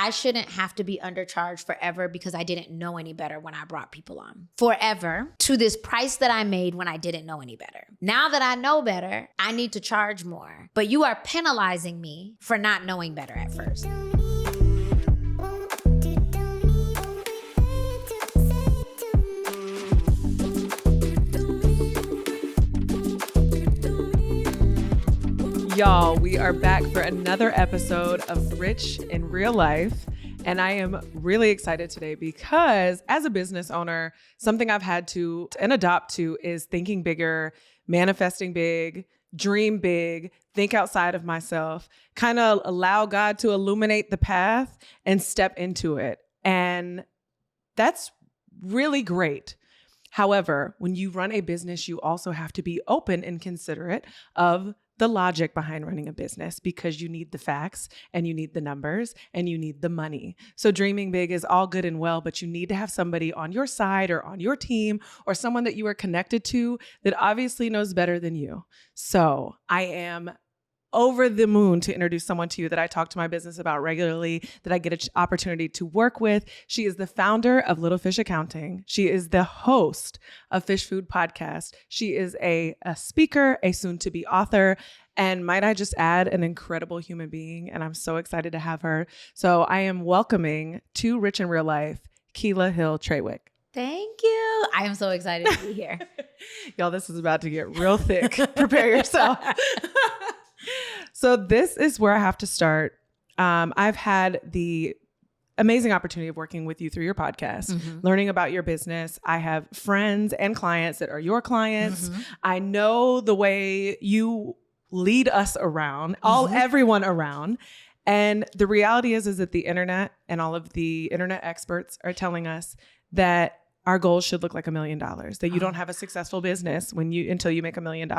I shouldn't have to be undercharged forever because I didn't know any better when I brought people on. Forever to this price that I made when I didn't know any better. Now that I know better, I need to charge more. But you are penalizing me for not knowing better at first. Y'all, we are back for another episode of Rich in Real Life. And I am really excited today because as a business owner, something I've had to and adopt to is thinking bigger, manifesting big, dream big, think outside of myself, kind of allow God to illuminate the path and step into it. And that's really great. However, when you run a business, you also have to be open and considerate of the logic behind running a business because you need the facts and you need the numbers and you need the money. So dreaming big is all good and well, but you need to have somebody on your side or on your team or someone that you are connected to that obviously knows better than you. So I am over the moon to introduce someone to you that I talk to my business about regularly, that I get an opportunity to work with. She is the founder of Little Fish Accounting. She is the host of Fish Food Podcast. She is a speaker, a soon-to-be author, and might I just add, an incredible human being. And I'm so excited to have her. So I am welcoming to Rich in Real Life, Keila Hill-Trawick. Thank you. I am so excited to be here. Y'all, this is about to get real thick. Prepare yourself. So this is where I have to start. I've had the amazing opportunity of working with you through your podcast, learning about your business. I have friends and clients that are your clients. I know the way you lead us around, everyone around. And the reality is that the internet and all of the internet experts are telling us that our goals should look like $1 million, that you don't have a successful business until you make $1 million.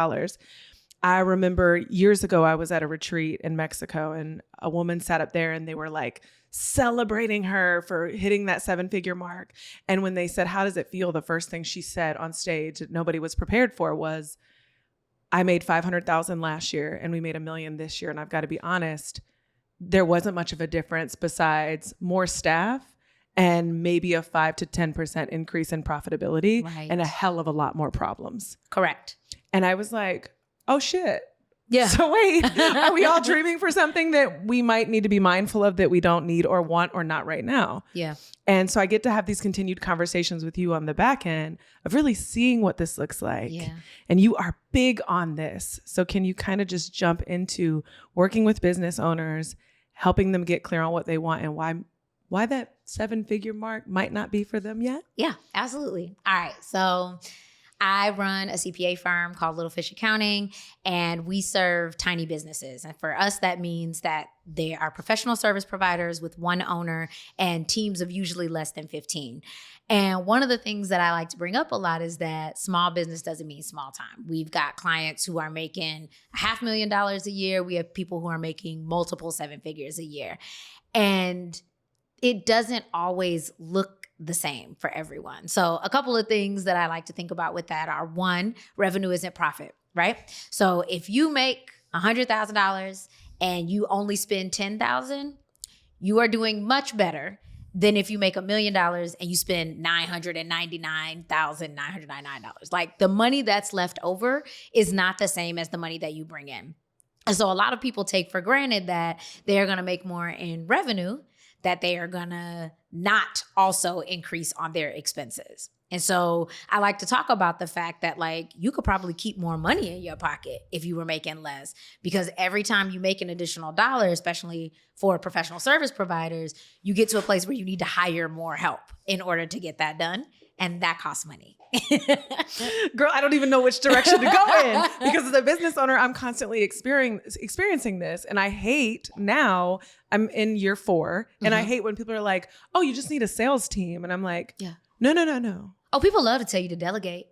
I remember years ago, I was at a retreat in Mexico and a woman sat up there and they were like celebrating her for hitting that 7-figure mark. And when they said, how does it feel? The first thing she said on stage that nobody was prepared for was, I made 500,000 last year and we made $1 million this year. And I've got to be honest, there wasn't much of a difference besides more staff and maybe a 5 to 10% increase in profitability and a hell of a lot more problems. Correct. And I was like, oh shit. Yeah. So wait, are we all dreaming for something that we might need to be mindful of that we don't need or want or not right now? Yeah. And so I get to have these continued conversations with you on the back end of really seeing what this looks like. Yeah. And you are big on this. So can you kind of just jump into working with business owners, helping them get clear on what they want and why that 7-figure mark might not be for them yet? Yeah, absolutely. All right. So I run a CPA firm called Little Fish Accounting, and we serve tiny businesses. And for us, that means that they are professional service providers with one owner and teams of usually less than 15. And one of the things that I like to bring up a lot is that small business doesn't mean small time. We've got clients who are making $500,000 a year. We have people who are making multiple 7 figures a year. And it doesn't always look the same for everyone. So a couple of things that I like to think about with that are, one, revenue isn't profit, right? So if you make $100,000 and you only spend $10,000, you are doing much better than if you make $1 million and you spend $999,999. Like the money that's left over is not the same as the money that you bring in. And so a lot of people take for granted that they're going to make more in revenue, that they are gonna not also increase on their expenses. And so I like to talk about the fact that like you could probably keep more money in your pocket if you were making less, because every time you make an additional dollar, especially for professional service providers, you get to a place where you need to hire more help in order to get that done. And that costs money. Girl, I don't even know which direction to go in because as a business owner, I'm constantly experiencing this. And I hate now, I'm in year 4, and I hate when people are like, oh, you just need a sales team. And I'm like, no. Oh, people love to tell you to delegate.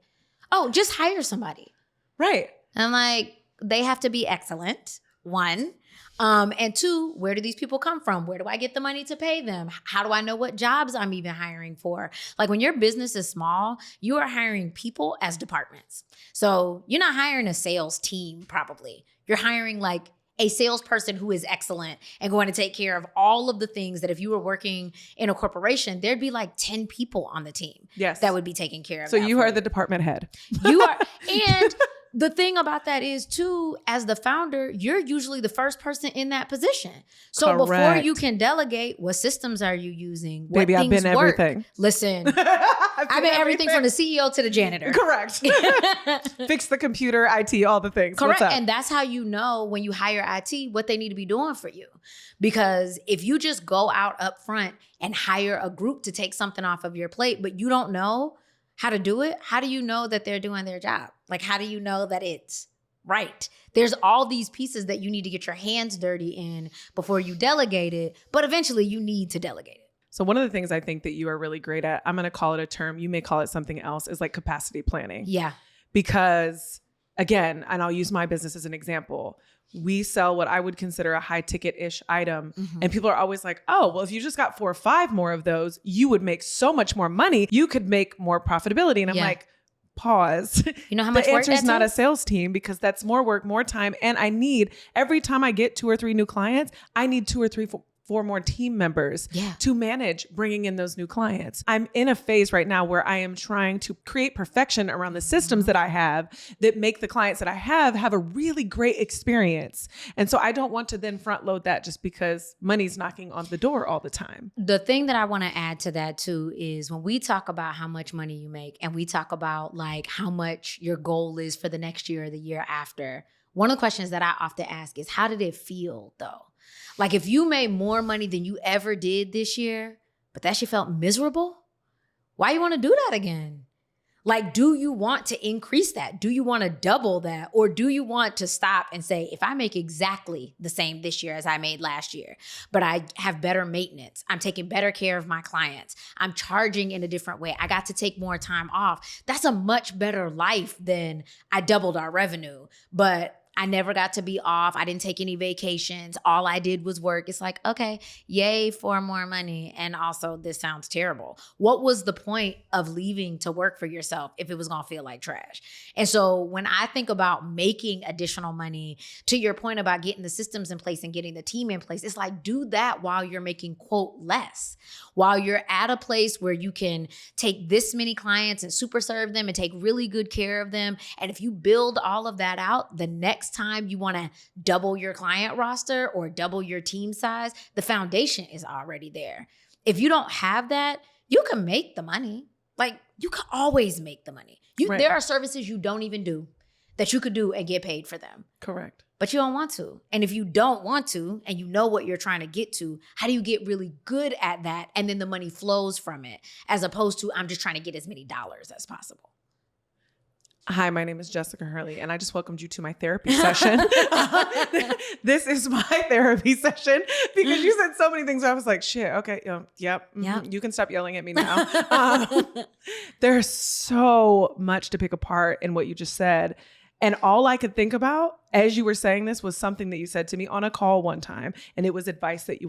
Oh, just hire somebody. Right. And I'm like, they have to be excellent, one. And 2, where do these people come from? Where do I get the money to pay them? How do I know what jobs I'm even hiring for? Like when your business is small, you are hiring people as departments. So you're not hiring a sales team probably. You're hiring like a salesperson who is excellent and going to take care of all of the things that if you were working in a corporation, there'd be like 10 people on the team that would be taking care of. So you are the department head. You are. And the thing about that is too, as the founder, you're usually the first person in that position. So before you can delegate, what systems are you using? What Baby, I've been work? everything. Listen, I've been everything from the CEO to the janitor. Correct. Fix the computer, IT, all the things. Correct. And that's how you know when you hire IT what they need to be doing for you. Because if you just go out up front and hire a group to take something off of your plate, but you don't know how to do it, how do you know that they're doing their job? Like, how do you know that it's right? There's all these pieces that you need to get your hands dirty in before you delegate it, but eventually you need to delegate it. So one of the things I think that you are really great at, I'm going to call it a term, you may call it something else, is like capacity planning. Yeah. Because again, and I'll use my business as an example, we sell what I would consider a high ticket-ish item. Mm-hmm. And people are always like, oh, well, if you just got 4 or 5 more of those, you would make so much more money. You could make more profitability. And I'm like, pause. You know how much the work answer is that not takes? a sales team, because that's more work, more time. And I need, every time I get 2 or 3 new clients, I need 2 or 3, 4 more team members to manage bringing in those new clients. I'm in a phase right now where I am trying to create perfection around the systems that I have that make the clients that I have a really great experience. And so I don't want to then front load that just because money's knocking on the door all the time. The thing that I want to add to that too is when we talk about how much money you make and we talk about like how much your goal is for the next year or the year after, one of the questions that I often ask is, how did it feel though? Like if you made more money than you ever did this year, but that shit felt miserable, why you want to do that again? Like, do you want to increase that? Do you want to double that? Or do you want to stop and say, if I make exactly the same this year as I made last year, but I have better maintenance, I'm taking better care of my clients, I'm charging in a different way, I got to take more time off. That's a much better life than I doubled our revenue, but I never got to be off. I didn't take any vacations. All I did was work. It's like, okay, yay for more money. And also, this sounds terrible. What was the point of leaving to work for yourself if it was going to feel like trash? And so when I think about making additional money, to your point about getting the systems in place and getting the team in place, it's like, do that while you're making, quote, less. While you're at a place where you can take this many clients and Superserve them and take really good care of them. And if you build all of that out, the next time you want to double your client roster or double your team size, the foundation is already there. If you don't have that, you can make the money. Like, you can always make the money. There are services you don't even do that you could do and get paid for them. Correct. But you don't want to. And if you don't want to, and you know what you're trying to get to, how do you get really good at that? And then the money flows from it, as opposed to, I'm just trying to get as many dollars as possible. Hi, my name is Jessica Hurley, and I just welcomed you to my therapy session. This is my therapy session because you said so many things. I was like, shit, okay, yep. You can stop yelling at me now. There's so much to pick apart in what you just said. And all I could think about as you were saying this was something that you said to me on a call one time. And it was advice that you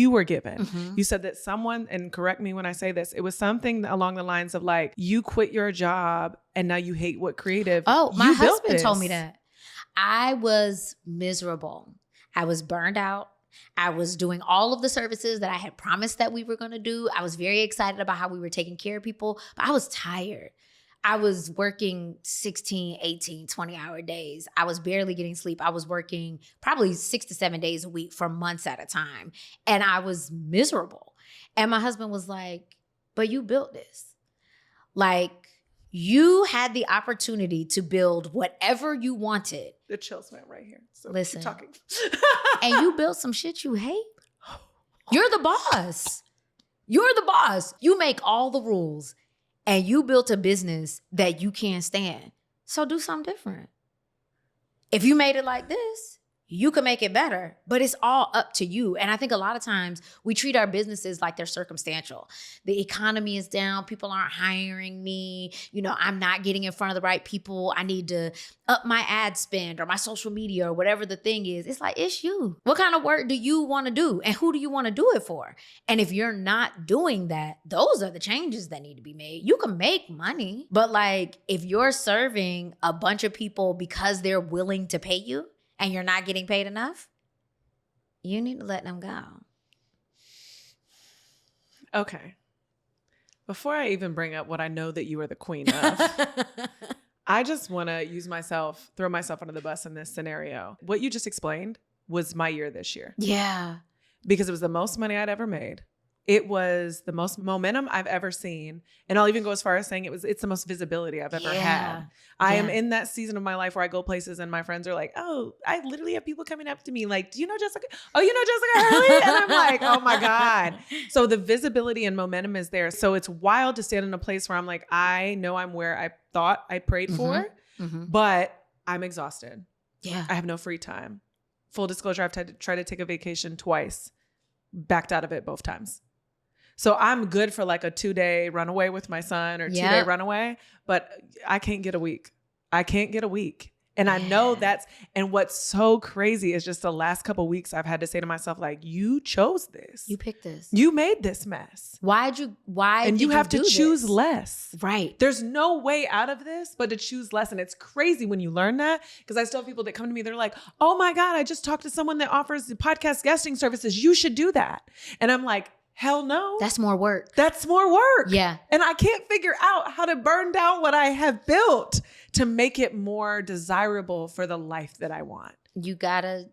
were given. Mm-hmm. You said that someone, and correct me when I say this, it was something along the lines of like, you quit your job and now you hate what creative. Oh, my husband told me that. I was miserable. I was burned out. I was doing all of the services that I had promised that we were going to do. I was very excited about how we were taking care of people, but I was tired. I was working 16, 18, 20-hour days. I was barely getting sleep. I was working probably 6 to 7 days a week for months at a time. And I was miserable. And my husband was like, but you built this. Like, you had the opportunity to build whatever you wanted. The chills went right here. So listen, keep talking. And you built some shit you hate. You're the boss. You're the boss. You make all the rules. And you built a business that you can't stand. So do something different. If you made it like this, you can make it better, but it's all up to you. And I think a lot of times we treat our businesses like they're circumstantial. The economy is down. People aren't hiring me. I'm not getting in front of the right people. I need to up my ad spend or my social media or whatever the thing is. It's like, it's you. What kind of work do you want to do? And who do you want to do it for? And if you're not doing that, those are the changes that need to be made. You can make money, but like if you're serving a bunch of people because they're willing to pay you, and you're not getting paid enough, you need to let them go. Okay. Before I even bring up what I know that you are the queen of, I just want to throw myself under the bus in this scenario. What you just explained was my year this year. Yeah. Because it was the most money I'd ever made. It was the most momentum I've ever seen. And I'll even go as far as saying it's the most visibility I've ever had. I am in that season of my life where I go places and my friends are like, oh, I literally have people coming up to me like, do you know Jessica? Oh, you know Jessica Hurley? And I'm like, oh my God. So the visibility and momentum is there. So it's wild to stand in a place where I'm like, I know I'm where I thought I prayed for, but I'm exhausted. Yeah. I have no free time. Full disclosure, I've tried to take a vacation twice, backed out of it both times. So I'm good for like a 2-day runaway with my son or 2-day runaway, but I can't get a week. And I know and what's so crazy is just the last couple of weeks I've had to say to myself, like, you chose this. You picked this. You made this mess. Why and you have to choose less. Right. There's no way out of this but to choose less. And it's crazy when you learn that, because I still have people that come to me, they're like, oh my God, I just talked to someone that offers the podcast guesting services. You should do that. And I'm like, hell no. That's more work. That's more work. Yeah. And I can't figure out how to burn down what I have built to make it more desirable for the life that I want. You gotta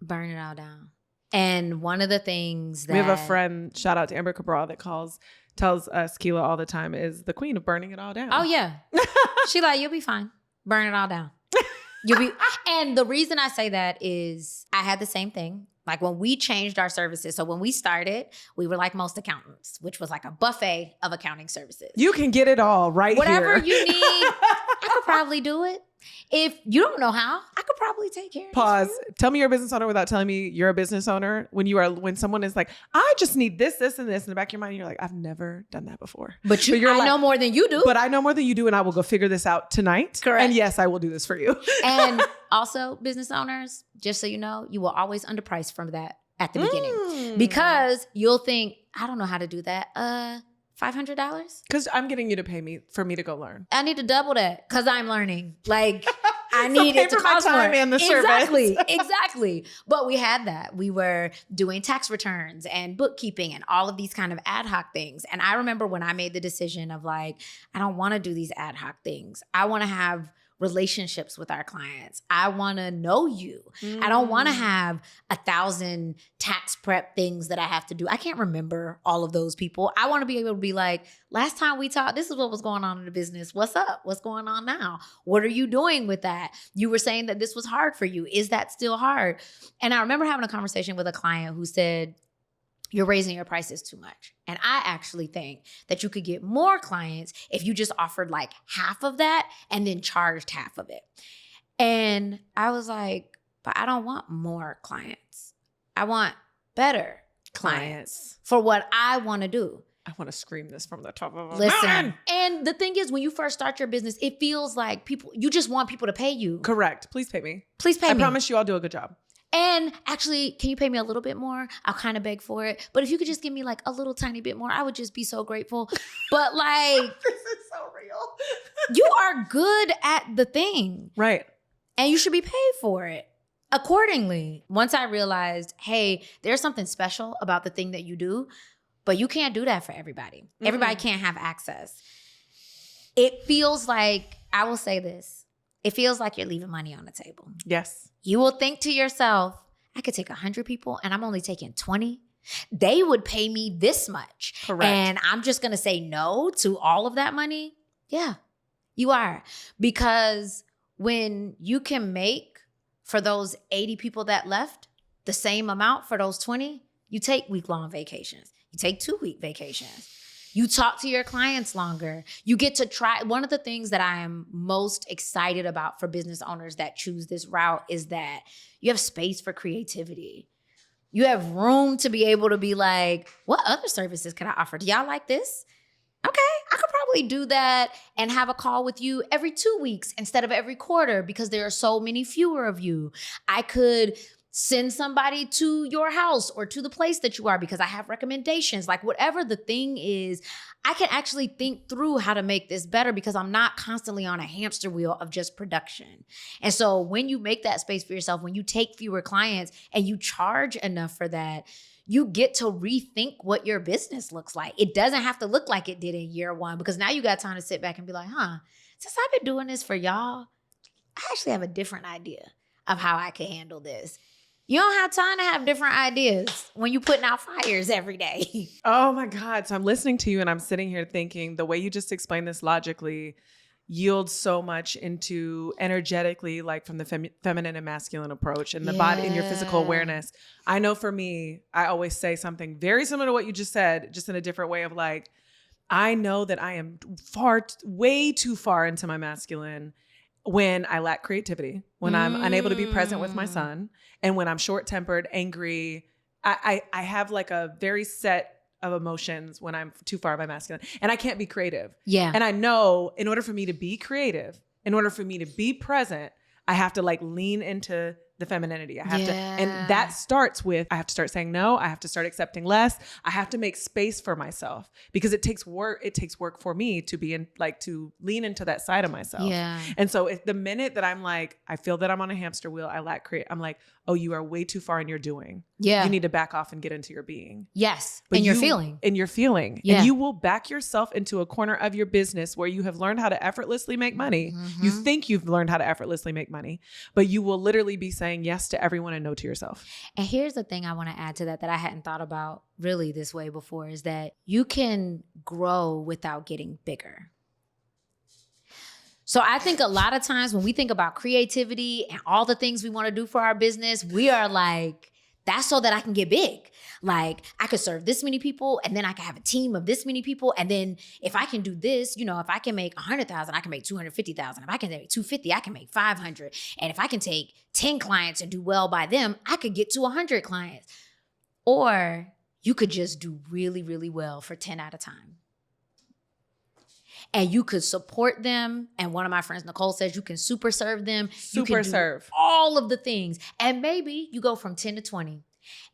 burn it all down. And one of the things that we have a friend, shout out to Amber Cabral, that tells us Keila all the time is the queen of burning it all down. Oh yeah. She like, you'll be fine. Burn it all down. And the reason I say that is I had the same thing. Like when we changed our services. So when we started, we were like most accountants, which was like a buffet of accounting services. You can get it all right Whatever here. you need, I could probably do it. If you don't know how, I could probably take care of it. Pause. Tell me you're a business owner without telling me you're a business owner. When someone is like, I just need this, this, and this in the back of your mind, you're like, I've never done that before. But I know more than you do. But I know more than you do, and I will go figure this out tonight. Correct. And yes, I will do this for you. And also, business owners, just so you know, you will always underprice from that at the beginning. Because you'll think, I don't know how to do that. $500? Because I'm getting you to pay me for me to go learn. I need to double that because I'm learning. Like I need it to cost my time more. and the service. Exactly. But we had that. We were doing tax returns and bookkeeping and all of these kind of ad hoc things. And I remember when I made the decision of like, I don't want to do these ad hoc things. I want to have relationships with our clients. I want to know you. I don't want to have 1,000 tax prep things that I have to do. I can't remember all of those people. I want to be able to be like, last time we talked, this is what was going on in the business. What's up? What's going on now? What are you doing with that? You were saying that this was hard for you. Is that still hard? And I remember having a conversation with a client who said, you're raising your prices too much. And I actually think that you could get more clients if you just offered like half of that and then charged half of it. And I was like, but I don't want more clients. I want better clients for what I want to do. I want to scream this from the top of a Listen. mountain. And the thing is, when you first start your business, it feels like you just want people to pay you. Correct. Please pay me. Please pay me. I promise you I'll do a good job. And actually, can you pay me a little bit more? I'll kind of beg for it. But if you could just give me like a little tiny bit more, I would just be so grateful. But like, this is so real. You are good at the thing. Right. And you should be paid for it accordingly. Once I realized, hey, there's something special about the thing that you do, but you can't do that for everybody. Mm-hmm. Everybody can't have access. It feels like, I will say this, it feels like you're leaving money on the table. Yes. You will think to yourself, I could take 100 people and I'm only taking 20. They would pay me this much. Correct. And I'm just going to say no to all of that money? Yeah, you are. Because when you can make for those 80 people that left the same amount for those 20, you take week-long vacations. You take 2-week vacations. You talk to your clients longer. You get to try. One of the things that I am most excited about for business owners that choose this route is that you have space for creativity. You have room to be able to be like, what other services can I offer? Do y'all like this? Okay, I could probably do that and have a call with you every 2 weeks instead of every quarter because there are so many fewer of you. I could send somebody to your house or to the place that you are because I have recommendations. Like whatever the thing is, I can actually think through how to make this better because I'm not constantly on a hamster wheel of just production. And so when you make that space for yourself, when you take fewer clients and you charge enough for that, you get to rethink what your business looks like. It doesn't have to look like it did in year one because now you got time to sit back and be like, since I've been doing this for y'all, I actually have a different idea of how I can handle this. You don't have time to have different ideas when you're putting out fires every day. Oh my God. So I'm listening to you and I'm sitting here thinking the way you just explained this logically yields so much into energetically, like from the feminine and masculine approach and the body and your physical awareness. I know for me, I always say something very similar to what you just said, just in a different way of like, I know that I am way too far into my masculine when I lack creativity, when I'm unable to be present with my son, and when I'm short-tempered, angry. I have like a very set of emotions when I'm too far by masculine, and I can't be creative. Yeah. And I know in order for me to be creative, in order for me to be present, I have to like lean into the femininity. I have to, and that starts with, I have to start saying no. I have to start accepting less. I have to make space for myself because it takes work. It takes work for me to be in, like, to lean into that side of myself. Yeah. And so if the minute that I'm like, I feel that I'm on a hamster wheel, I lack I'm like, oh, you are way too far in your doing. Yeah. You need to back off and get into your being. Yes. But and you're feeling. And you're feeling. Yeah. And you will back yourself into a corner of your business where you have learned how to effortlessly make money. Mm-hmm. You think you've learned how to effortlessly make money, but you will literally be saying yes to everyone and no to yourself. And here's the thing I want to add to that I hadn't thought about really this way before is that you can grow without getting bigger. So I think a lot of times when we think about creativity and all the things we want to do for our business, we are like, that's so that I can get big. Like I could serve this many people and then I can have a team of this many people. And then if I can do this, you know, if I can make 100,000, I can make 250,000. If I can make 250, I can make 500. And if I can take 10 clients and do well by them, I could get to 100 clients. Or you could just do really, really well for 10 at a time. And you could support them. And one of my friends, Nicole, says you can superserve them. Superserve. All of the things. And maybe you go from 10 to 20.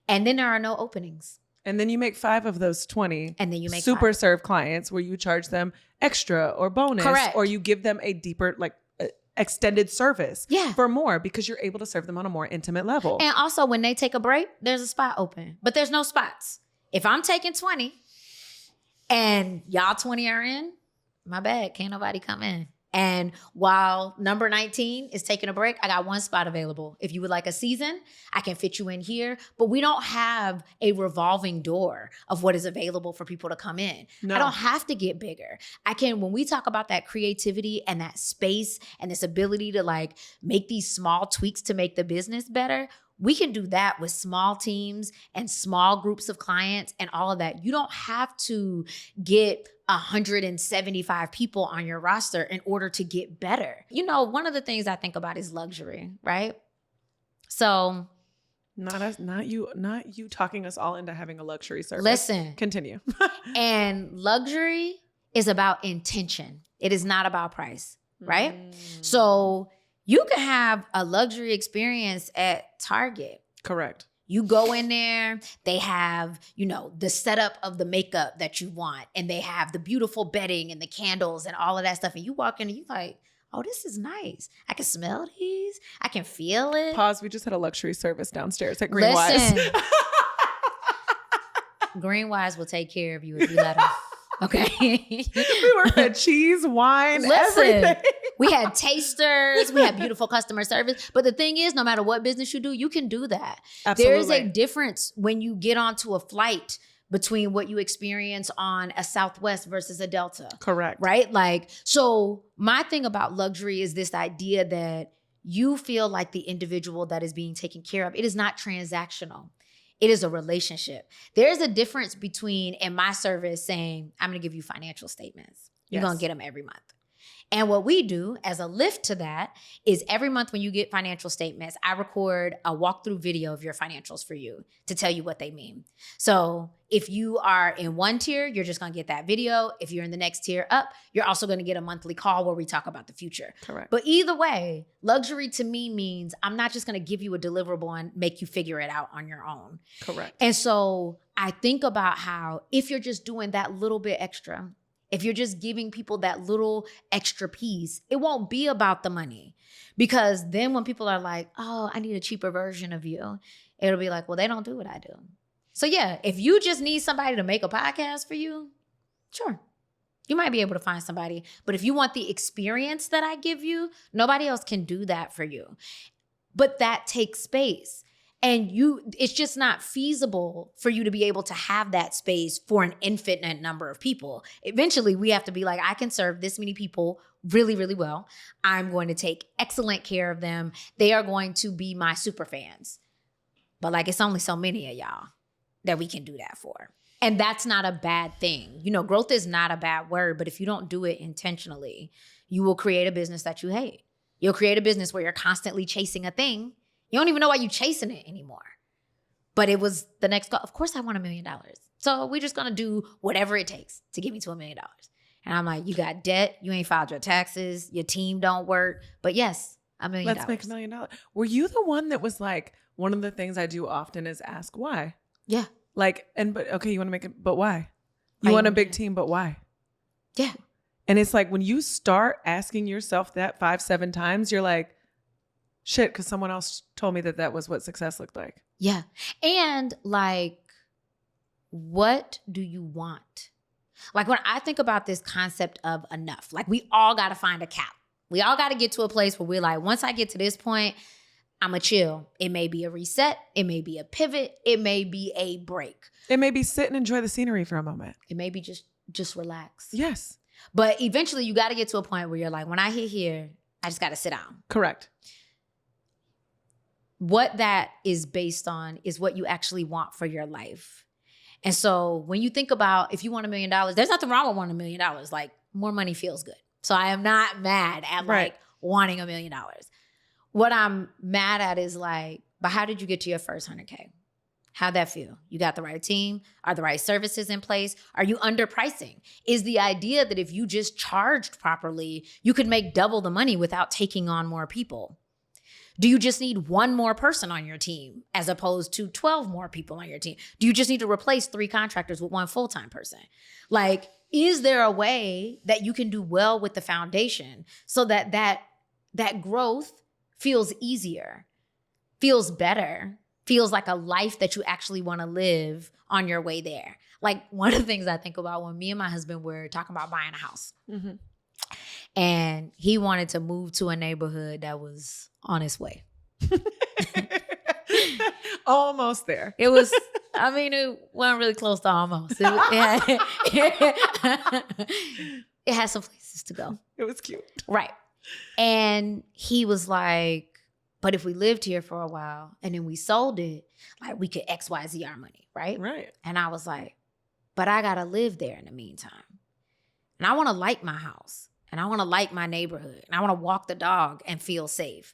And then there are no openings. And then you make 5 of those 20. And then you make Superserve clients where you charge them extra or bonus. Correct. Or you give them a deeper, like extended service for more because you're able to serve them on a more intimate level. And also when they take a break, there's a spot open. But there's no spots. If I'm taking 20 and y'all 20 are in, my bad, can't nobody come in. And while number 19 is taking a break, I got 1 spot available. If you would like a season, I can fit you in here. But we don't have a revolving door of what is available for people to come in. No. I don't have to get bigger. I can, when we talk about that creativity and that space and this ability to like make these small tweaks to make the business better, we can do that with small teams and small groups of clients and all of that. You don't have to get 175 people on your roster in order to get better. You know, one of the things I think about is luxury, right? So not you talking us all into having a luxury service. Listen. Continue. And luxury is about intention. It is not about price, right? So you can have a luxury experience at Target. Correct. You go in there, they have, you know, the setup of the makeup that you want, and they have the beautiful bedding and the candles and all of that stuff. And you walk in and you're like, oh, this is nice. I can smell these. I can feel it. Pause. We just had a luxury service downstairs at Greenwise. Listen, Greenwise will take care of you if you let them. Okay. We were fed cheese, wine, everything. We had tasters. We had beautiful customer service. But the thing is, no matter what business you do, you can do that. Absolutely. There is a difference when you get onto a flight between what you experience on a Southwest versus a Delta. Correct. Right? Like, so my thing about luxury is this idea that you feel like the individual that is being taken care of. It is not transactional. It is a relationship. There's a difference between, in my service, saying, I'm going to give you financial statements. You're going to get them every month. And what we do as a lift to that is every month when you get financial statements, I record a walkthrough video of your financials for you to tell you what they mean. So if you are in one tier, you're just going to get that video. If you're in the next tier up, you're also going to get a monthly call where we talk about the future. Correct. But either way, luxury to me means I'm not just going to give you a deliverable and make you figure it out on your own. Correct. And so I think about how if you're just doing that little bit extra, if you're just giving people that little extra piece, it won't be about the money. Because then when people are like, oh, I need a cheaper version of you, it'll be like, well, they don't do what I do. So yeah, if you just need somebody to make a podcast for you, sure, you might be able to find somebody. But if you want the experience that I give you, nobody else can do that for you. But that takes space. And it's just not feasible for you to be able to have that space for an infinite number of people. Eventually, we have to be like, I can serve this many people really, really well. I'm going to take excellent care of them. They are going to be my super fans. But like, it's only so many of y'all that we can do that for. And that's not a bad thing. You know, growth is not a bad word, but if you don't do it intentionally, you will create a business that you hate. You'll create a business where you're constantly chasing a thing. You don't even know why you're chasing it anymore. But it was the next goal. Of course I want $1 million. So we're just going to do whatever it takes to get me to $1 million. And I'm like, you got debt. You ain't filed your taxes. Your team don't work. But yes, $1 million. Let's make $1 million. Were you the one that was like, one of the things I do often is ask why? Yeah. Like, but okay, you want to make it, but why? You want a big team, but why? Yeah. And it's like, when you start asking yourself that 5-7 times, you're like, shit, because someone else told me that was what success looked like. Yeah. And like, what do you want? Like, when I think about this concept of enough, like, we all got to find a cap. We all got to get to a place where we're like, once I get to this point, I'm a chill. It may be a reset. It may be a pivot. It may be a break. It may be sit and enjoy the scenery for a moment. It may be just relax. Yes. But eventually you got to get to a point where you're like, when I hit here, I just got to sit down. Correct. What that is based on is what you actually want for your life. And so when you think about, if you want $1 million, there's nothing wrong with wanting $1 million. Like, more money feels good. So I am not mad at like wanting $1 million. What I'm mad at is like, but how did you get to your first 100K? How'd that feel? You got the right team? Are the right services in place? Are you underpricing? Is the idea that if you just charged properly, you could make double the money without taking on more people? Do you just need one more person on your team as opposed to 12 more people on your team? Do you just need to replace 3 contractors with 1 full-time person? Like, is there a way that you can do well with the foundation so that growth feels easier, feels better, feels like a life that you actually want to live on your way there? Like, one of the things I think about when me and my husband were talking about buying a house, and he wanted to move to a neighborhood that was on its way. Almost there. It was, I mean, it wasn't really close to almost. It had some places to go. It was cute. Right. And he was like, but if we lived here for a while and then we sold it, like, we could XYZ our money, right? Right. And I was like, but I got to live there in the meantime. And I want to like my house. And I want to like my neighborhood. And I want to walk the dog and feel safe.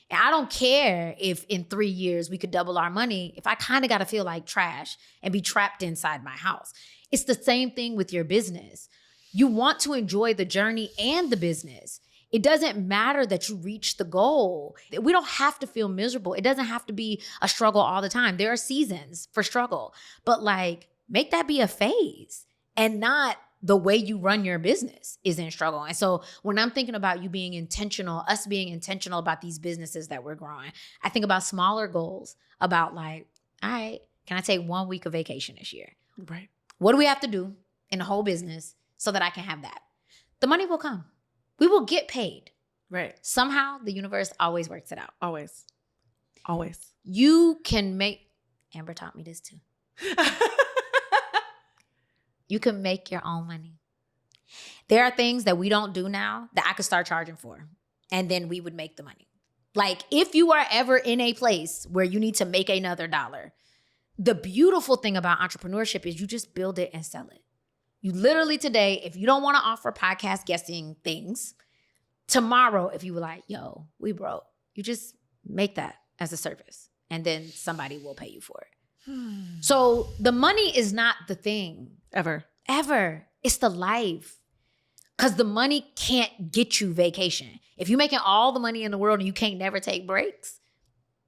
And I don't care if in 3 years we could double our money if I kind of got to feel like trash and be trapped inside my house. It's the same thing with your business. You want to enjoy the journey and the business. It doesn't matter that you reach the goal. We don't have to feel miserable. It doesn't have to be a struggle all the time. There are seasons for struggle, but like, make that be a phase and not the way you run your business is in struggle. And so when I'm thinking about you being intentional, us being intentional about these businesses that we're growing, I think about smaller goals, about like, all right, can I take 1 week of vacation this year? Right. What do we have to do in the whole business so that I can have that? The money will come. We will get paid. Right. Somehow the universe always works it out. Always. Always. You can make, Amber taught me this too. You can make your own money. There are things that we don't do now that I could start charging for, and then we would make the money. Like, if you are ever in a place where you need to make another dollar, the beautiful thing about entrepreneurship is you just build it and sell it. You literally today, if you don't want to offer podcast guesting things, tomorrow, if you were like, yo, we broke, you just make that as a service and then somebody will pay you for it. So the money is not the thing. Ever. It's the life. Because the money can't get you vacation. If you're making all the money in the world and you can't never take breaks,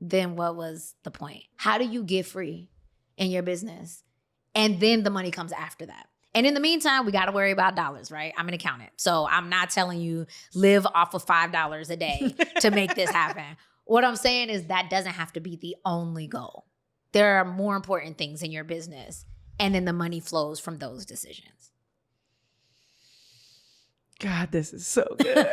then what was the point? How do you get free in your business? And then the money comes after that. And in the meantime, we got to worry about dollars, right? I'm an accountant. So I'm not telling you live off of $5 a day to make this happen. What I'm saying is that doesn't have to be the only goal. There are more important things in your business. And then the money flows from those decisions. God, this is so good.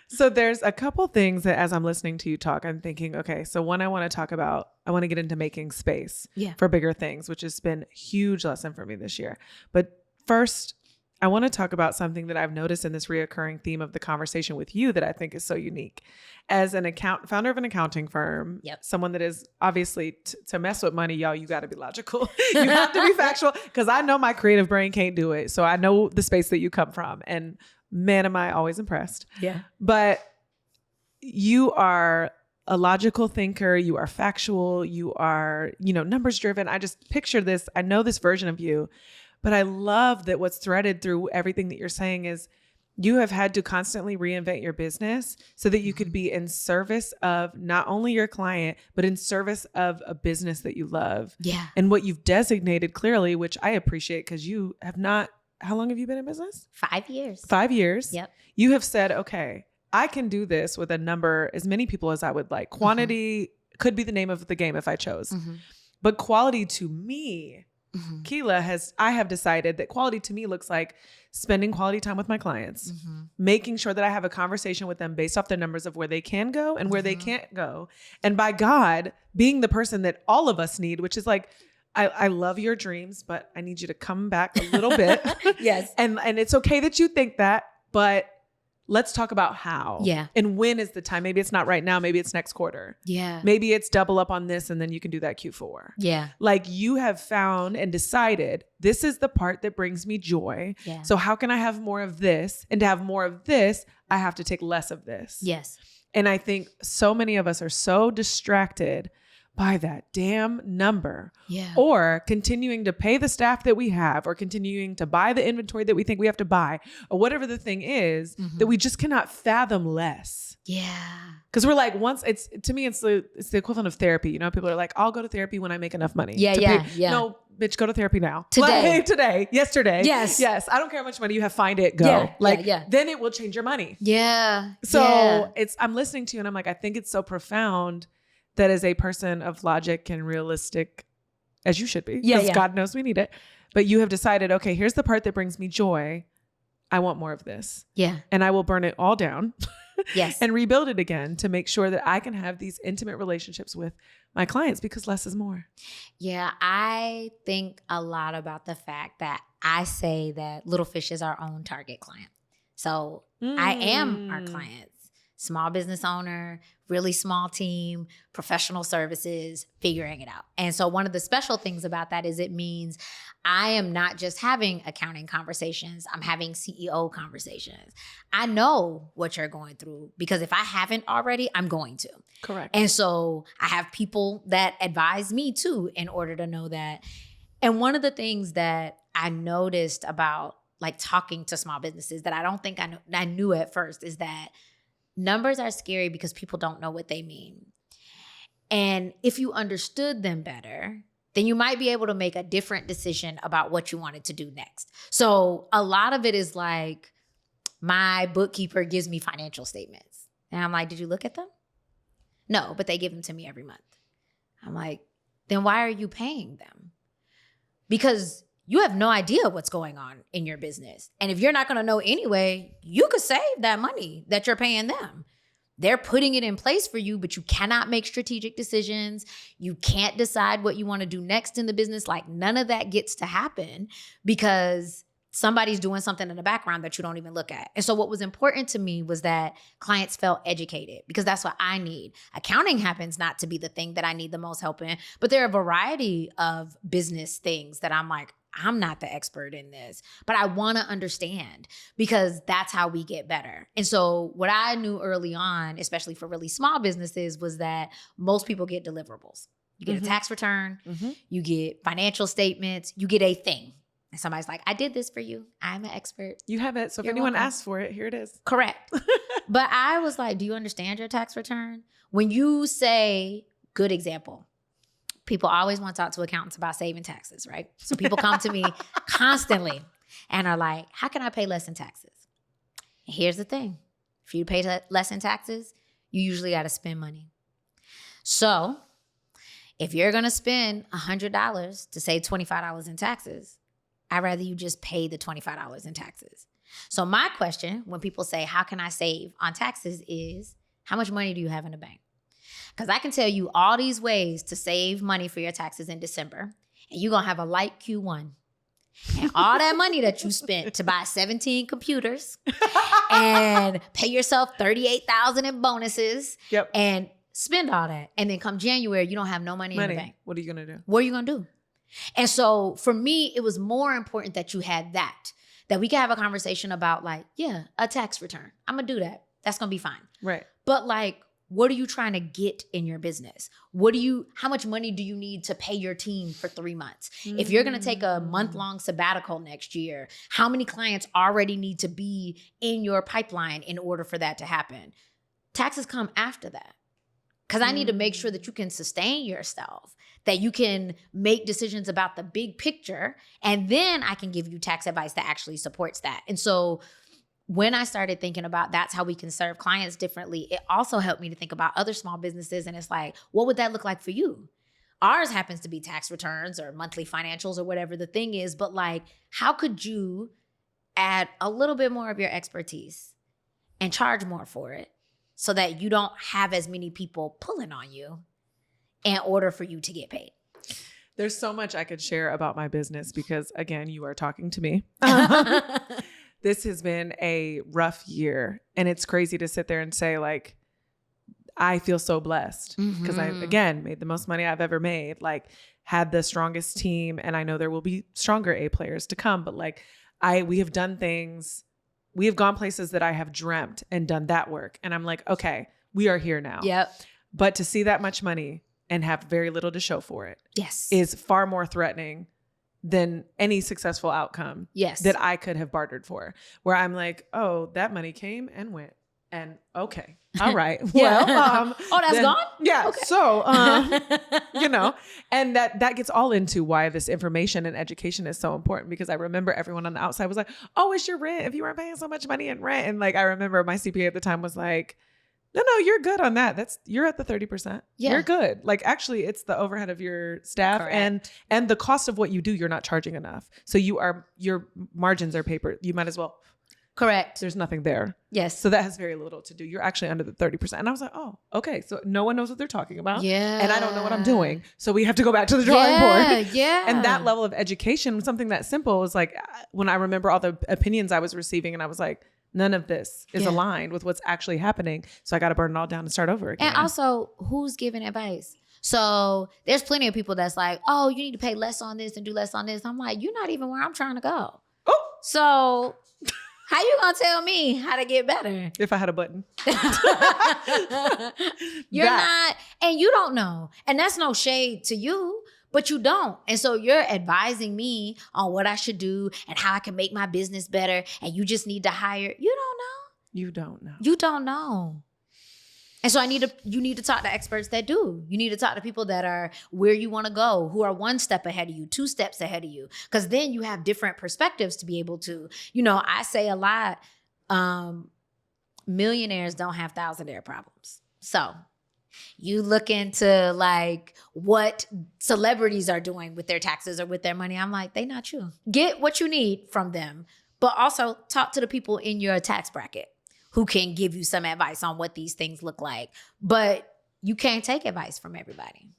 So there's a couple things that as I'm listening to you talk, I'm thinking, okay, so one I want to talk about, I want to get into making space for bigger things, which has been a huge lesson for me this year. But first, I want to talk about something that I've noticed in this reoccurring theme of the conversation with you that I think is so unique. As an founder of an accounting firm, someone that is obviously to mess with money, y'all, you got to be logical. You have to be factual because I know my creative brain can't do it. So I know the space that you come from. And man, am I always impressed. Yeah. But you are a logical thinker. You are factual. You are, numbers driven. I just picture this. I know this version of you, but I love that what's threaded through everything that you're saying is you have had to constantly reinvent your business so that you could be in service of not only your client, but in service of a business that you love. Yeah. And what you've designated clearly, which I appreciate because you have not. How long have you been in business? 5 years. 5 years? Yep. You have said, okay, I can do this with a number, as many people as I would like. Quantity could be the name of the game if I chose. But quality to me, Keila, I have decided that quality to me looks like spending quality time with my clients, making sure that I have a conversation with them based off the numbers of where they can go and where they can't go. And by God, being the person that all of us need, which is like, I love your dreams, but I need you to come back a little bit. Yes. And it's okay that you think that, but let's talk about how. Yeah. And when is the time? Maybe it's not right now. Maybe it's next quarter. Yeah. Maybe it's double up on this and then you can do that Q4. Yeah. Like you have found and decided this is the part that brings me joy. Yeah. So how can I have more of this? And to have more of this, I have to take less of this. Yes. And I think so many of us are so distracted by that damn number, or continuing to pay the staff that we have, or continuing to buy the inventory that we think we have to buy, or whatever the thing is that we just cannot fathom less. Yeah. Because we're like, to me, it's the equivalent of therapy. People are like, I'll go to therapy when I make enough money. Yeah. No, bitch, go to therapy now. Today, yesterday. Yes. I don't care how much money you have, find it, go. Then it will change your money. Yeah. So I'm listening to you and I'm like, I think it's so profound that as a person of logic and realistic, as you should be, because God knows we need it, but you have decided, okay, here's the part that brings me joy. I want more of this. Yeah. And I will burn it all down and rebuild it again to make sure that I can have these intimate relationships with my clients because less is more. Yeah. I think a lot about the fact that I say that Little Fish is our own target client. So I am our clients. Small business owner, really small team, professional services, figuring it out. And so one of the special things about that is it means I am not just having accounting conversations, I'm having CEO conversations. I know what you're going through because if I haven't already, I'm going to. Correct. And so I have people that advise me too in order to know that. And one of the things that I noticed about like talking to small businesses that I don't think I knew at first is that numbers are scary because people don't know what they mean. And if you understood them better, then you might be able to make a different decision about what you wanted to do next. So a lot of it is like, my bookkeeper gives me financial statements. And I'm like, did you look at them? No, but they give them to me every month. I'm like, then why are you paying them? Because you have no idea what's going on in your business. And if you're not going to know anyway, you could save that money that you're paying them. They're putting it in place for you, but you cannot make strategic decisions. You can't decide what you want to do next in the business. Like none of that gets to happen because somebody's doing something in the background that you don't even look at. And so what was important to me was that clients felt educated because that's what I need. Accounting happens not to be the thing that I need the most help in, but there are a variety of business things that I'm like, I'm not the expert in this, but I want to understand because that's how we get better. And so what I knew early on, especially for really small businesses, was that most people get deliverables. You get a tax return, you get financial statements, you get a thing. And somebody's like, I did this for you. I'm an expert. You have it. So if anyone asks for it, here it is. Correct. But I was like, do you understand your tax return? When you say, good example, people always want to talk to accountants about saving taxes, right? So people come to me constantly and are like, how can I pay less in taxes? And here's the thing. For you to pay less in taxes, you usually got to spend money. So if you're going to spend $100 to save $25 in taxes, I'd rather you just pay the $25 in taxes. So my question when people say, how can I save on taxes is, how much money do you have in the bank? Because I can tell you all these ways to save money for your taxes in December, and you're going to have a light Q1. And all that money that you spent to buy 17 computers and pay yourself $38,000 in bonuses and spend all that. And then come January, you don't have no money in the bank. What are you going to do? What are you going to do? And so for me, it was more important that you had that we could have a conversation about like, yeah, a tax return. I'm going to do that. That's going to be fine. Right. But like, what are you trying to get in your business? How much money do you need to pay your team for 3 months? If you're going to take a month-long sabbatical next year, how many clients already need to be in your pipeline in order for that to happen? Taxes come after that. Because I need to make sure that you can sustain yourself, that you can make decisions about the big picture, and then I can give you tax advice that actually supports that. And so when I started thinking about that's how we can serve clients differently, it also helped me to think about other small businesses. And it's like, what would that look like for you? Ours happens to be tax returns or monthly financials or whatever the thing is. But like, how could you add a little bit more of your expertise and charge more for it so that you don't have as many people pulling on you in order for you to get paid? There's so much I could share about my business because, again, you are talking to me. This has been a rough year, and it's crazy to sit there and say, like, I feel so blessed because I, again, made the most money I've ever made, like had the strongest team, and I know there will be stronger A players to come, but like we have done things, we have gone places that I have dreamt and done that work. And I'm like, okay, we are here now. Yep. But to see that much money and have very little to show for it is far more threatening than any successful outcome that I could have bartered for, where I'm like, oh, that money came and went. And okay, all right. Well, that's then, gone? Yeah. Okay. So, and that gets all into why this information and education is so important, because I remember everyone on the outside was like, oh, it's your rent. If you weren't paying so much money in rent. And like, I remember my CPA at the time was like, no, you're good on that. You're at the 30%. Yeah. You're good. Like, actually, it's the overhead of your staff and the cost of what you do. You're not charging enough. So your margins are paper. You might as well. Correct. There's nothing there. Yes. So that has very little to do. You're actually under the 30%. And I was like, oh, okay. So no one knows what they're talking about. Yeah. And I don't know what I'm doing. So we have to go back to the drawing board. Yeah. And that level of education, something that simple, was like, when I remember all the opinions I was receiving, and I was like, none of this is aligned with what's actually happening. So I got to burn it all down and start over again. And also, who's giving advice? So there's plenty of people that's like, oh, you need to pay less on this and do less on this. I'm like, you're not even where I'm trying to go. Oh. So how you going to tell me how to get better? If I had a button. You're not, and you don't know. And that's no shade to you, but you don't. And so you're advising me on what I should do and how I can make my business better. And you just need to hire. You don't know. You don't know. You don't know. And so you need to talk to experts that do. You need to talk to people that are where you want to go, who are 1 step ahead of you, 2 steps ahead of you. Because then you have different perspectives to be able to, I say a lot, millionaires don't have thousandaire problems. So you look into like what celebrities are doing with their taxes or with their money. I'm like, they not you. Get what you need from them, but also talk to the people in your tax bracket who can give you some advice on what these things look like. But you can't take advice from everybody.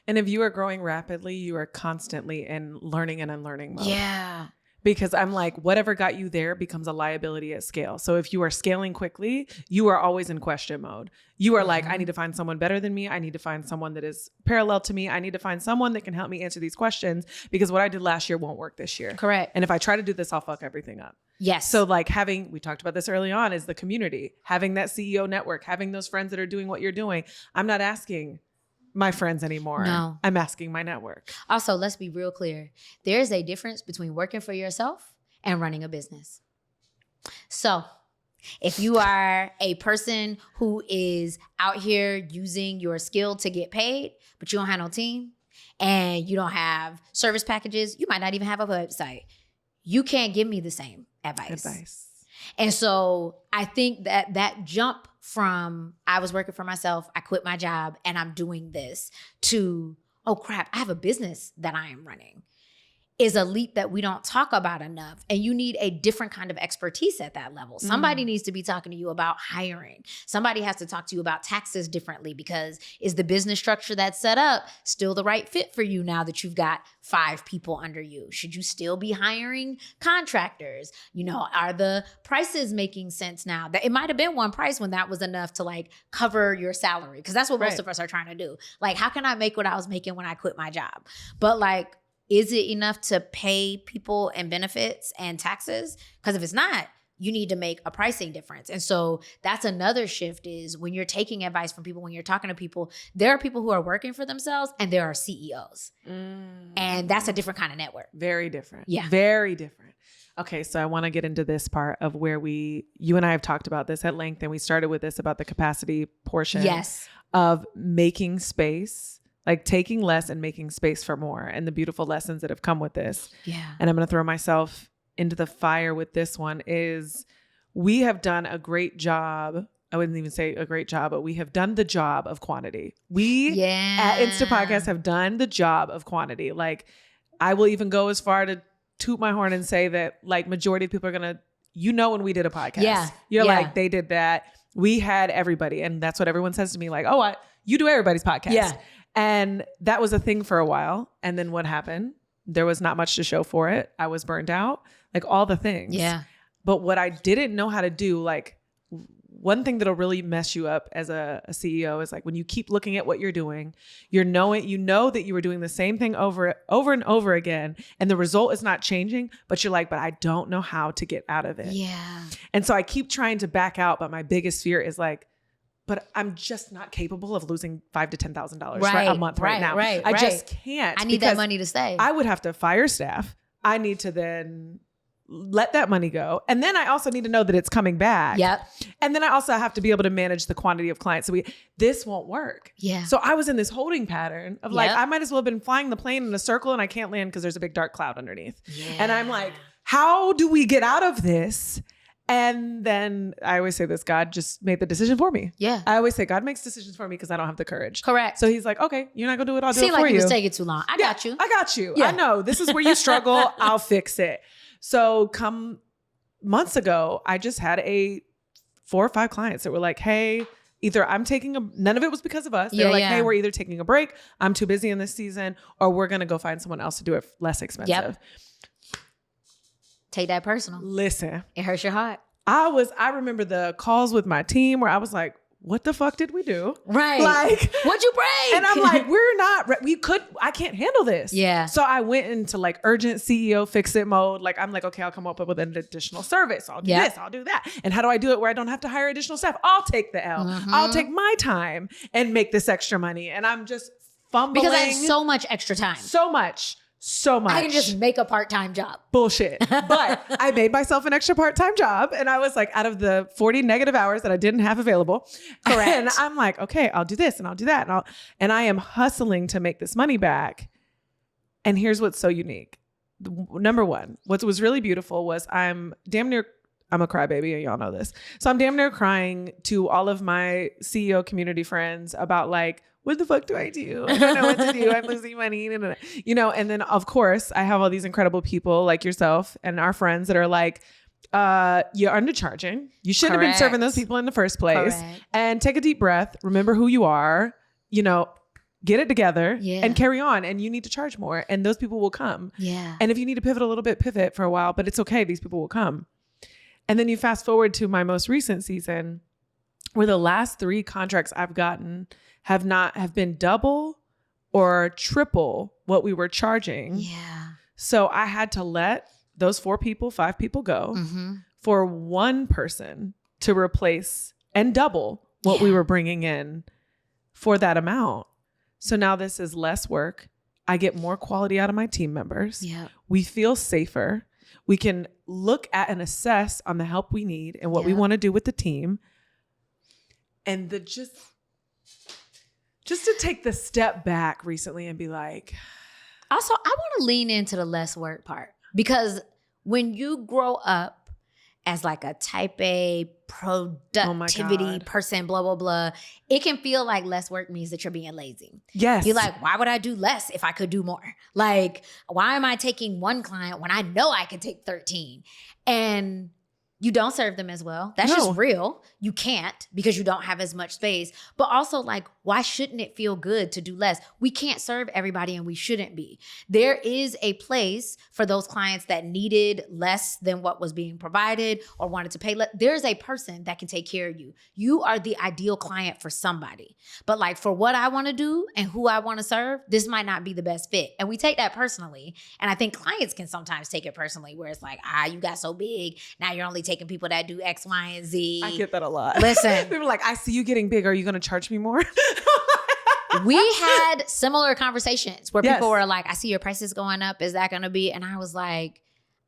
And if you are growing rapidly, you are constantly in learning and unlearning mode. Yeah. because I'm like, whatever got you there becomes a liability at scale. So if you are scaling quickly, you are always in question mode. You are like, I need to find someone better than me. I need to find someone that is parallel to me. I need to find someone that can help me answer these questions, because what I did last year won't work this year. Correct. And if I try to do this, I'll fuck everything up. Yes. So like we talked about this early on, is the community, having that CEO network, having those friends that are doing what you're doing. I'm not asking my friends anymore. No. I'm asking my network. Also, let's be real clear. There's a difference between working for yourself and running a business. So if you are a person who is out here using your skill to get paid, but you don't have no team and you don't have service packages, you might not even have a website, you can't give me the same advice. And so I think that jump from I was working for myself, I quit my job and I'm doing this, to, oh crap, I have a business that I am running, is a leap that we don't talk about enough. And you need a different kind of expertise at that level. Somebody needs to be talking to you about hiring. Somebody has to talk to you about taxes differently, because is the business structure that's set up still the right fit for you now that you've got 5 people under you? Should you still be hiring contractors? You know, are the prices making sense now? That it might have been one price when that was enough to like cover your salary, because that's what most of us are trying to do. Like, how can I make what I was making when I quit my job? But like, is it enough to pay people and benefits and taxes? Because if it's not, you need to make a pricing difference. And so that's another shift, is when you're taking advice from people, when you're talking to people, there are people who are working for themselves and there are CEOs. And that's a different kind of network. Very different. Yeah. Very different. Okay, so I want to get into this part of where you and I have talked about this at length, and we started with this about the capacity portion. Yes. Of making space, like taking less and making space for more, and the beautiful lessons that have come with this. Yeah. And I'm going to throw myself into the fire with this one. Is we have done a great job. I wouldn't even say a great job, but we have done the job of quantity. We at Insta Podcast have done the job of quantity. Like, I will even go as far to toot my horn and say that like majority of people are going to, when we did a podcast, you're like, they did that. We had everybody. And that's what everyone says to me. Like, oh, you do everybody's podcast. Yeah. And that was a thing for a while. And then what happened? There was not much to show for it. I was burned out, like all the things. Yeah. But what I didn't know how to do, like one thing that'll really mess you up as a CEO is like when you keep looking at what you're doing, you know that you were doing the same thing over and over again. And the result is not changing, but you're like, but I don't know how to get out of it. Yeah. And so I keep trying to back out. But my biggest fear is like, but I'm just not capable of losing $5,000 to $10,000 a month right now. I just can't. I need that money to stay. I would have to fire staff. I need to then let that money go. And then I also need to know that it's coming back. Yep. And then I also have to be able to manage the quantity of clients. So this won't work. Yeah. So I was in this holding pattern of like, I might as well have been flying the plane in a circle and I can't land because there's a big dark cloud underneath. Yeah. And I'm like, how do we get out of this? And then I always say this, God just made the decision for me. Yeah. I always say God makes decisions for me because I don't have the courage. Correct. So he's like, okay, you're not going to do it. I'll do it for you. Seemed like he was taking too long. I got you. I got you. Yeah. I know. This is where you struggle. I'll fix it. So come months ago, I just had 4 or 5 clients that were like, hey, either I'm taking none of it was because of us. They're like, hey, we're either taking a break, I'm too busy in this season, or we're going to go find someone else to do it less expensive. Yep. Take that personal. Listen. It hurts your heart. I remember the calls with my team where I was like, what the fuck did we do? Right. Like, what'd you break? And I'm like, I can't handle this. Yeah. So I went into like urgent CEO fix it mode. Like, I'm like, okay, I'll come up with an additional service. I'll do this, I'll do that. And how do I do it where I don't have to hire additional staff? I'll take the L. I'll take my time and make this extra money. And I'm just fumbling. Because I have so much extra time. So much. I can just make a part-time job. Bullshit. But I made myself an extra part-time job. And I was like, out of the 40 negative hours that I didn't have available. Correct. And I'm like, okay, I'll do this and I'll do that. And I am hustling to make this money back. And here's what's so unique. Number one, what was really beautiful was I'm a crybaby, and y'all know this. So I'm damn near crying to all of my CEO community friends about like, what the fuck do I do? I don't know what to do. I'm losing money. You know, and then of course I have all these incredible people like yourself and our friends that are like, you're undercharging. You shouldn't have been serving those people in the first place. Correct. And take a deep breath. Remember who you are. You know, get it together Yeah. and carry on. And you need to charge more and those people will come. Yeah. And if you need to pivot a little bit, pivot for a while, but it's okay. These people will come. And then you fast forward to my most recent season where the last 3 contracts I've gotten have been double or triple what we were charging. Yeah. So I had to let those 5 people go for one person to replace and double what we were bringing in for that amount. So now this is less work. I get more quality out of my team members. Yeah. We feel safer. We can look at and assess on the help we need and what we want to do with the team. And just to take the step back recently and be like. Also, I want to lean into the less work part because when you grow up as like a type A productivity person, blah, blah, blah, it can feel like less work means that you're being lazy. Yes. You're like, why would I do less if I could do more? Like, why am I taking 1 client when I know I can take 13? And you don't serve them as well. That's just real. You can't because you don't have as much space. But also, like, why shouldn't it feel good to do less? We can't serve everybody and we shouldn't be. There is a place for those clients that needed less than what was being provided or wanted to pay less. There's a person that can take care of you. You are the ideal client for somebody. But like for what I want to do and who I want to serve, this might not be the best fit. And we take that personally. And I think clients can sometimes take it personally where it's like, you got so big. Now you're only taking people that do X, Y, and Z. I get that a lot. Listen. People are like, I see you getting big. Are you going to charge me more? We had similar conversations where people were like, I see your prices going up. Is that going to be? And I was like,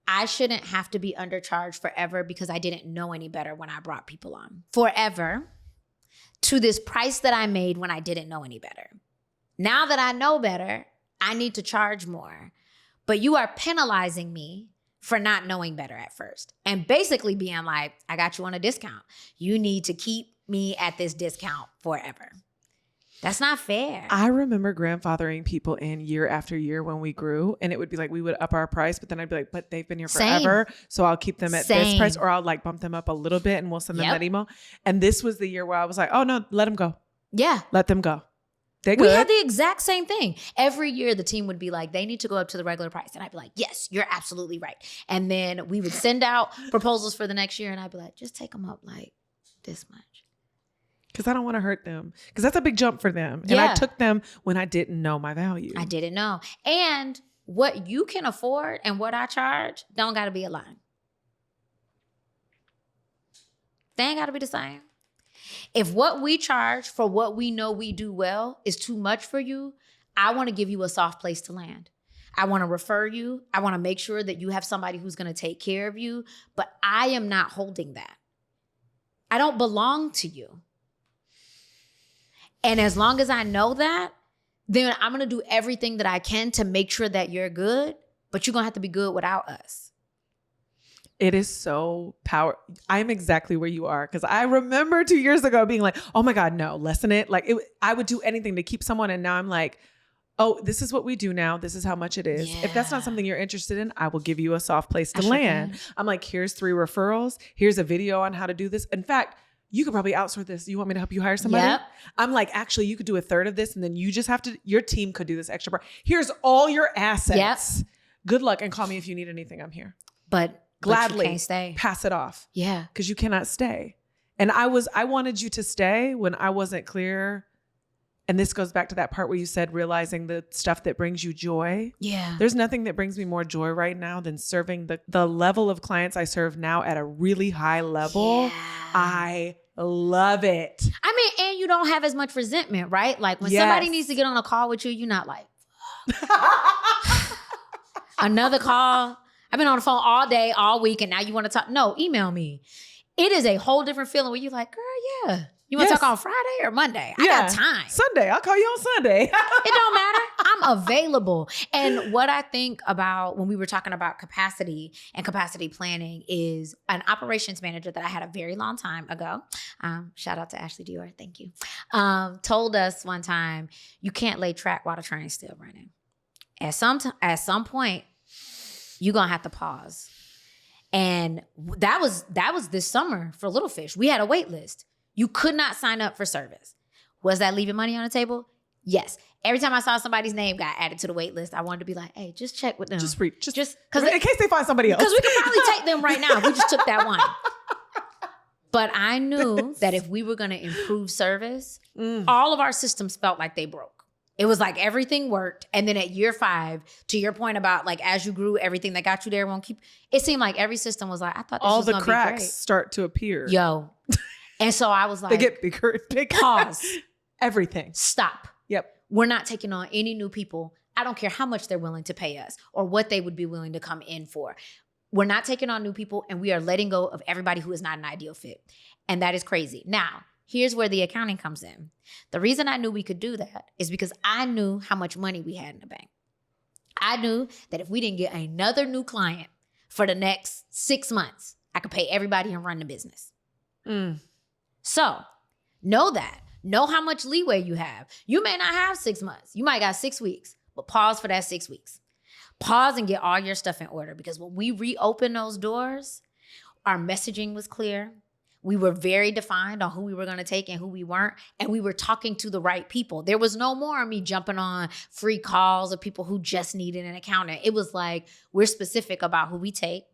I shouldn't have to be undercharged forever because I didn't know any better when I brought people on. Forever to this price that I made when I didn't know any better. Now that I know better, I need to charge more. But you are penalizing me for not knowing better at first. And basically being like, I got you on a discount. You need to keep me at this discount forever. That's not fair. I remember grandfathering people in year after year when we grew, and it would be like we would up our price, but then I'd be like, but they've been here forever, so I'll keep them at this price, or I'll like bump them up a little bit and we'll send them that email. And this was the year where I was like, oh no, let them go. Yeah. Let them go. They're good. We had the exact same thing. Every year the team would be like, they need to go up to the regular price. And I'd be like, yes, you're absolutely right. And then we would send out proposals for the next year and I'd be like, just take them up like this much. Because I don't want to hurt them. Because that's a big jump for them. And I took them when I didn't know my value. I didn't know. And what you can afford and what I charge don't got to be aligned. They ain't got to be the same. If what we charge for what we know we do well is too much for you, I want to give you a soft place to land. I want to refer you. I want to make sure that you have somebody who's going to take care of you. But I am not holding that. I don't belong to you. And as long as I know that, then I'm going to do everything that I can to make sure that you're good, but you're going to have to be good without us. It is so I'm exactly where you are. Because I remember 2 years ago being like, oh my God, no, lessen it. Like I would do anything to keep someone. And now I'm like, oh, this is what we do now. This is how much it is. Yeah. If that's not something you're interested in, I will give you a soft place to land. I'm like, here's 3 referrals. Here's a video on how to do this. In fact, you could probably outsource this. You want me to help you hire somebody? Yep. I'm like, actually, you could do a third of this and then you just have to, your team could do this extra part. Here's all your assets. Yep. Good luck and call me if you need anything. I'm here. But gladly you can't stay. Pass it off. Yeah. Because you cannot stay. And I wanted you to stay when I wasn't clear. And this goes back to that part where you said realizing the stuff that brings you joy. Yeah. There's nothing that brings me more joy right now than serving the level of clients I serve now at a really high level. Yeah. I love it. I mean, and you don't have as much resentment, right? Like when somebody needs to get on a call with you, you're not like, another call. I've been on the phone all day, all week, and now you want to talk. No, email me. It is a whole different feeling where you're like, girl, yeah. You want to talk on Friday or Monday? I got time. Sunday. I'll call you on Sunday. It don't matter. I'm available. And what I think about when we were talking about capacity and capacity planning is an operations manager that I had a very long time ago. Shout out to Ashley Dior. Thank you. Told us one time, you can't lay track while the train's still running. At some point, you're going to have to pause. And that was this summer for Little Fish. We had a wait list. You could not sign up for service. Was that leaving money on the table? Yes. Every time I saw somebody's name got added to the wait list, I wanted to be like, hey, just check with them. Just because in case they find somebody else. Because we could probably take them right now if we just took that one. But I knew that if we were going to improve service, all of our systems felt like they broke. It was like everything worked. And then at year 5, to your point about like, as you grew, everything that got you there won't keep. It seemed like every system was like, I thought this all was the going to be great. cracks start to appear. Yo. And so I was like, they get bigger. Pause. Everything. Stop. Yep. We're not taking on any new people. I don't care how much they're willing to pay us or what they would be willing to come in for. We're not taking on new people, and we are letting go of everybody who is not an ideal fit. And that is crazy. Now, here's where the accounting comes in. The reason I knew we could do that is because I knew how much money we had in the bank. I knew that if we didn't get another new client for the next 6 months, I could pay everybody and run the business. So know that. Know how much leeway you have. You may not have 6 months. You might got 6 weeks, but pause for that 6 weeks. Pause and get all your stuff in order, because when we reopened those doors, our messaging was clear. We were very defined on who we were going to take and who we weren't. And we were talking to the right people. There was no more of me jumping on free calls of people who just needed an accountant. It was like, we're specific about who we take.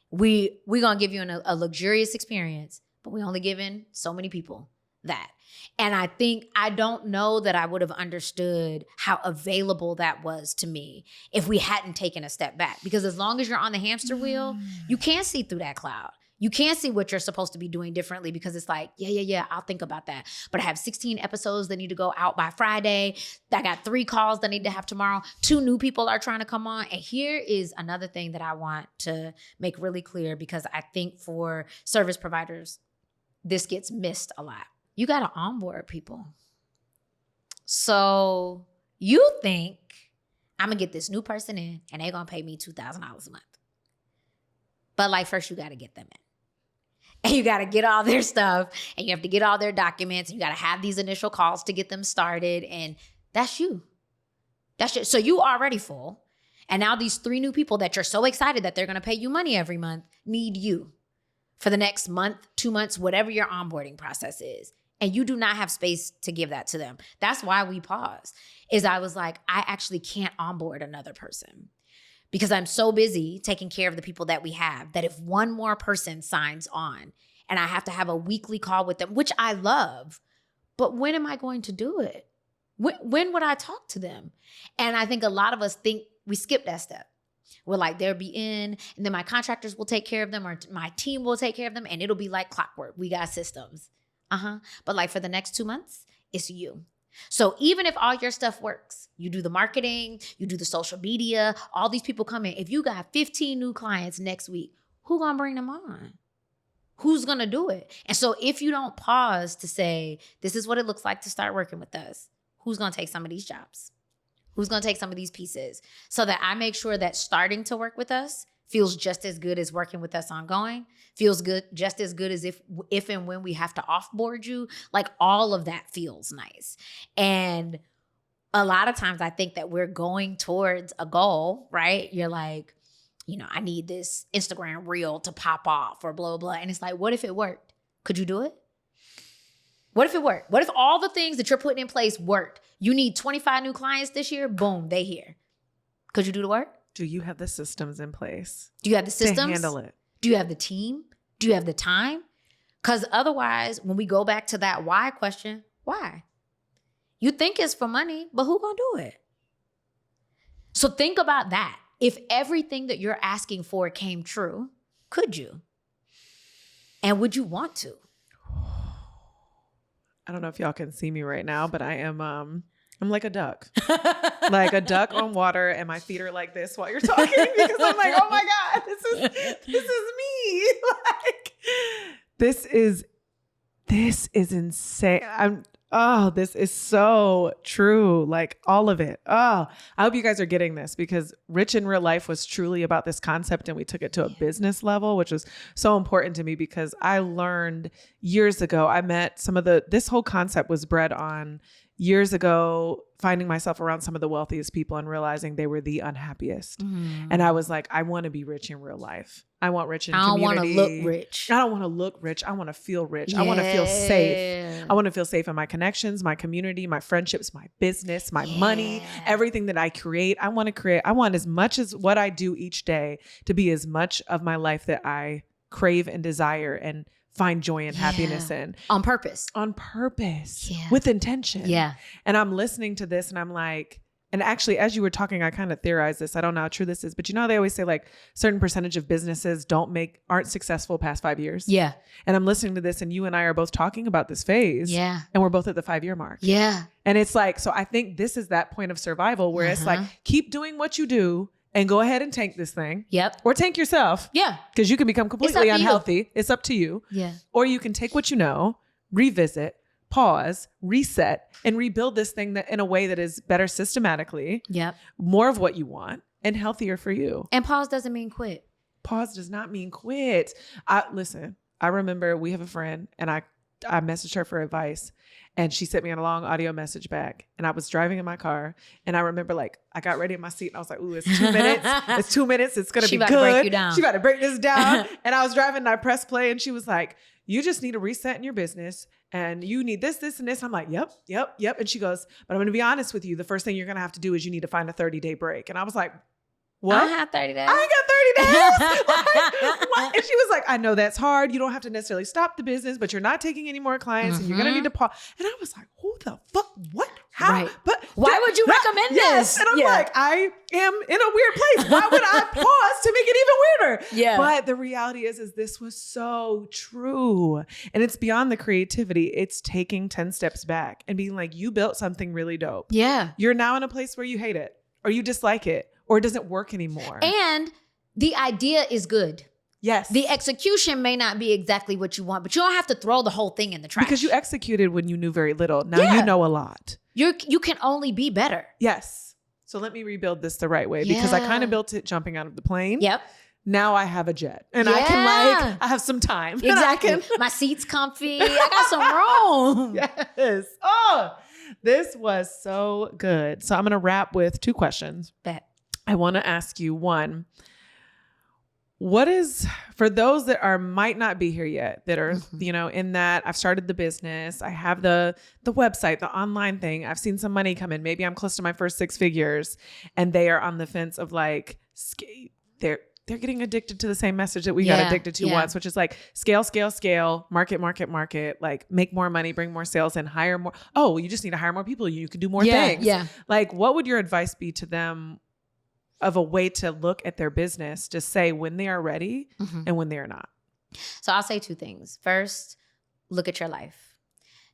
We're going to give you a luxurious experience, but we only giving so many people that. And I don't know that I would have understood how available that was to me if we hadn't taken a step back. Because as long as you're on the hamster wheel, you can't see through that cloud. You can't see what you're supposed to be doing differently, because it's like, yeah, I'll think about that. But I have 16 episodes that need to go out by Friday. I got 3 calls that I need to have tomorrow. 2 new people are trying to come on. And here is another thing that I want to make really clear, because I think for service providers, this gets missed a lot. You got to onboard people. So you think I'm going to get this new person in and they're going to pay me $2,000 a month. But like, first you got to get them in. And you got to get all their stuff, and you have to get all their documents, and you got to have these initial calls to get them started. And that's you. So you already full. And now these 3 new people that you're so excited that they're going to pay you money every month need you for the next month, 2 months, whatever your onboarding process is. And you do not have space to give that to them. That's why we paused. Is I was like, I actually can't onboard another person, because I'm so busy taking care of the people that we have, that if one more person signs on and I have to have a weekly call with them, which I love, but when am I going to do it? When would I talk to them? And I think a lot of us think we skip that step. We're like, they'll be in, and then my contractors will take care of them, or my team will take care of them, and it'll be like clockwork. We got systems. But like for the next 2 months, it's you. So even if all your stuff works, you do the marketing, you do the social media, all these people come in. If you got 15 new clients next week, who gonna bring them on? Who's gonna do it? And so if you don't pause to say, this is what it looks like to start working with us, who's gonna take some of these jobs? Who's gonna take some of these pieces? So that I make sure that starting to work with us feels just as good as working with us ongoing, feels good, just as good as if and when we have to offboard you. Like, all of that feels nice. And a lot of times I think that we're going towards a goal, right? You're like, I need this Instagram reel to pop off, or blah, blah, blah. And it's like, what if it worked? Could you do it? What if it worked? What if all the things that you're putting in place worked? You need 25 new clients this year. Boom, they here. Could you do the work? Do you have the systems in place? Do you have the systems to handle it? Do you have the team? Do you have the time? Because otherwise, when we go back to that why question, why? You think it's for money, but who gonna do it? So think about that. If everything that you're asking for came true, could you? And would you want to? I don't know if y'all can see me right now, but I am I'm like a duck. Like a duck on water, and my feet are like this while you're talking, because I'm like, oh my God, this is me. Like, this is insane. This is so true. Like, all of it. I hope you guys are getting this, because Rich in Real Life was truly about this concept, and we took it to a business level, which was so important to me, because I learned years ago, I met this whole concept was bred on years ago, finding myself around some of the wealthiest people and realizing they were the unhappiest. And I was like, I want to be rich in real life. I want rich in community. I don't want to look rich. I don't want to look rich. I want to feel rich. I want to feel safe. I want to feel safe in my connections, my community, my friendships, my business, my money, everything that I create. I want as much as what I do each day to be as much of my life that I crave and desire and find joy and happiness in. On purpose. With intention. Yeah. And I'm listening to this and I'm like, and actually, as you were talking, I kind of theorized this. I don't know how true this is, but they always say like certain percentage of businesses aren't successful past 5 years. Yeah. And I'm listening to this and you and I are both talking about this phase. Yeah. And we're both at the 5-year mark. Yeah. And it's like, so I think this is that point of survival where it's like, keep doing what you do and go ahead and tank this thing. Yep. Or tank yourself. Yeah. Because you can become completely unhealthy. It's up to you. Yeah. Or you can take what you know, revisit, pause, reset, and rebuild this thing that in a way that is better systematically. Yep. More of what you want and healthier for you. And pause doesn't mean quit. Pause does not mean quit. Listen, I remember we have a friend and I messaged her for advice and she sent me a long audio message back and I was driving in my car and I remember like I got ready in my seat and I was like, ooh, it's 2 minutes. It's 2 minutes. It's going to be good. She about to break you down. She about to break this down. And I was driving and I pressed play and she was like, you just need a reset in your business and you need this, this, and this. I'm like, yep. And she goes, but I'm going to be honest with you. The first thing you're going to have to do is you need to find a 30-day break. And I was like, what? I have 30 days. I ain't got 30 days. Like, what? And she was like, I know that's hard. You don't have to necessarily stop the business, but you're not taking any more clients and you're going to need to pause. And I was like, who the fuck? What? How? Right. But why would you recommend this? Yes. And I'm like, I am in a weird place. Why would I pause to make it even weirder? Yeah. But the reality is this was so true. And it's beyond the creativity. It's taking 10 steps back and being like, you built something really dope. Yeah. You're now in a place where you hate it or you dislike it or it doesn't work anymore. And the idea is good. Yes. The execution may not be exactly what you want, but you don't have to throw the whole thing in the trash. Because you executed when you knew very little. Now you know a lot. You can only be better. Yes. So let me rebuild this the right way because I kind of built it jumping out of the plane. Yep. Now I have a jet and I have some time. Exactly. My seat's comfy. I got some room. Yes. Oh, this was so good. So I'm going to wrap with 2 questions. Bet. I want to ask you one. What is, for those that might not be here yet, that are, in that I've started the business, I have the website, the online thing, I've seen some money come in, maybe I'm close to my first 6 figures and they are on the fence of like, they're getting addicted to the same message that we got addicted to once, which is like scale, market, like make more money, bring more sales and hire more. Oh, you just need to hire more people. You can do more things. Yeah. Like, what would your advice be to them of a way to look at their business to say when they are ready and when they are not? So I'll say 2 things. First, look at your life.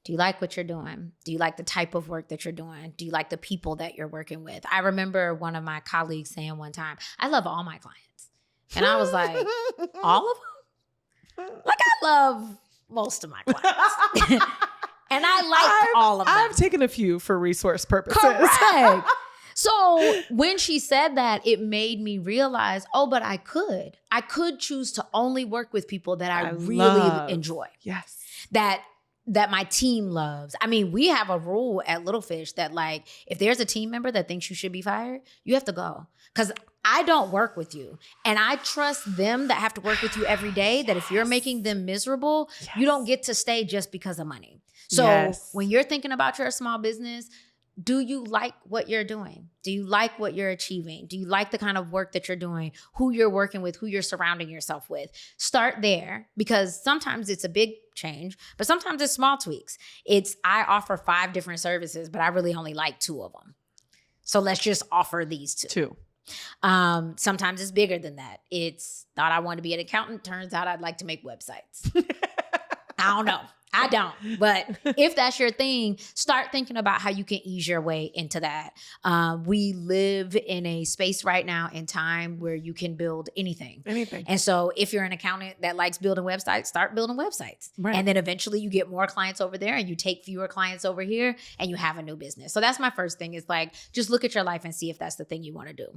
Do you like what you're doing? Do you like the type of work that you're doing? Do you like the people that you're working with? I remember one of my colleagues saying one time, I love all my clients. And I was like, all of them? Like, I love most of my clients. And I like all of them. I've taken a few for resource purposes. Correct. So when she said that, it made me realize, but I could choose to only work with people that I really enjoy. Yes. That my team loves. I mean, we have a rule at Little Fish that like, if there's a team member that thinks you should be fired, you have to go. Because I don't work with you. And I trust them that have to work with you every day, that if you're making them miserable, you don't get to stay just because of money. So when you're thinking about your small business, do you like what you're doing? Do you like what you're achieving? Do you like the kind of work that you're doing? Who you're working with, who you're surrounding yourself with? Start there, because sometimes it's a big change, but sometimes it's small tweaks. I offer 5 different services, but I really only like 2 of them. So let's just offer these 2. Sometimes it's bigger than that. It's thought I wanted to be an accountant. Turns out I'd like to make websites. I don't know. I don't. But if that's your thing, start thinking about how you can ease your way into that. We live in a space right now in time where you can build anything. And so if you're an accountant that likes building websites, start building websites. Right. And then eventually you get more clients over there and you take fewer clients over here and you have a new business. So that's my first thing, is like, just look at your life and see if that's the thing you want to do.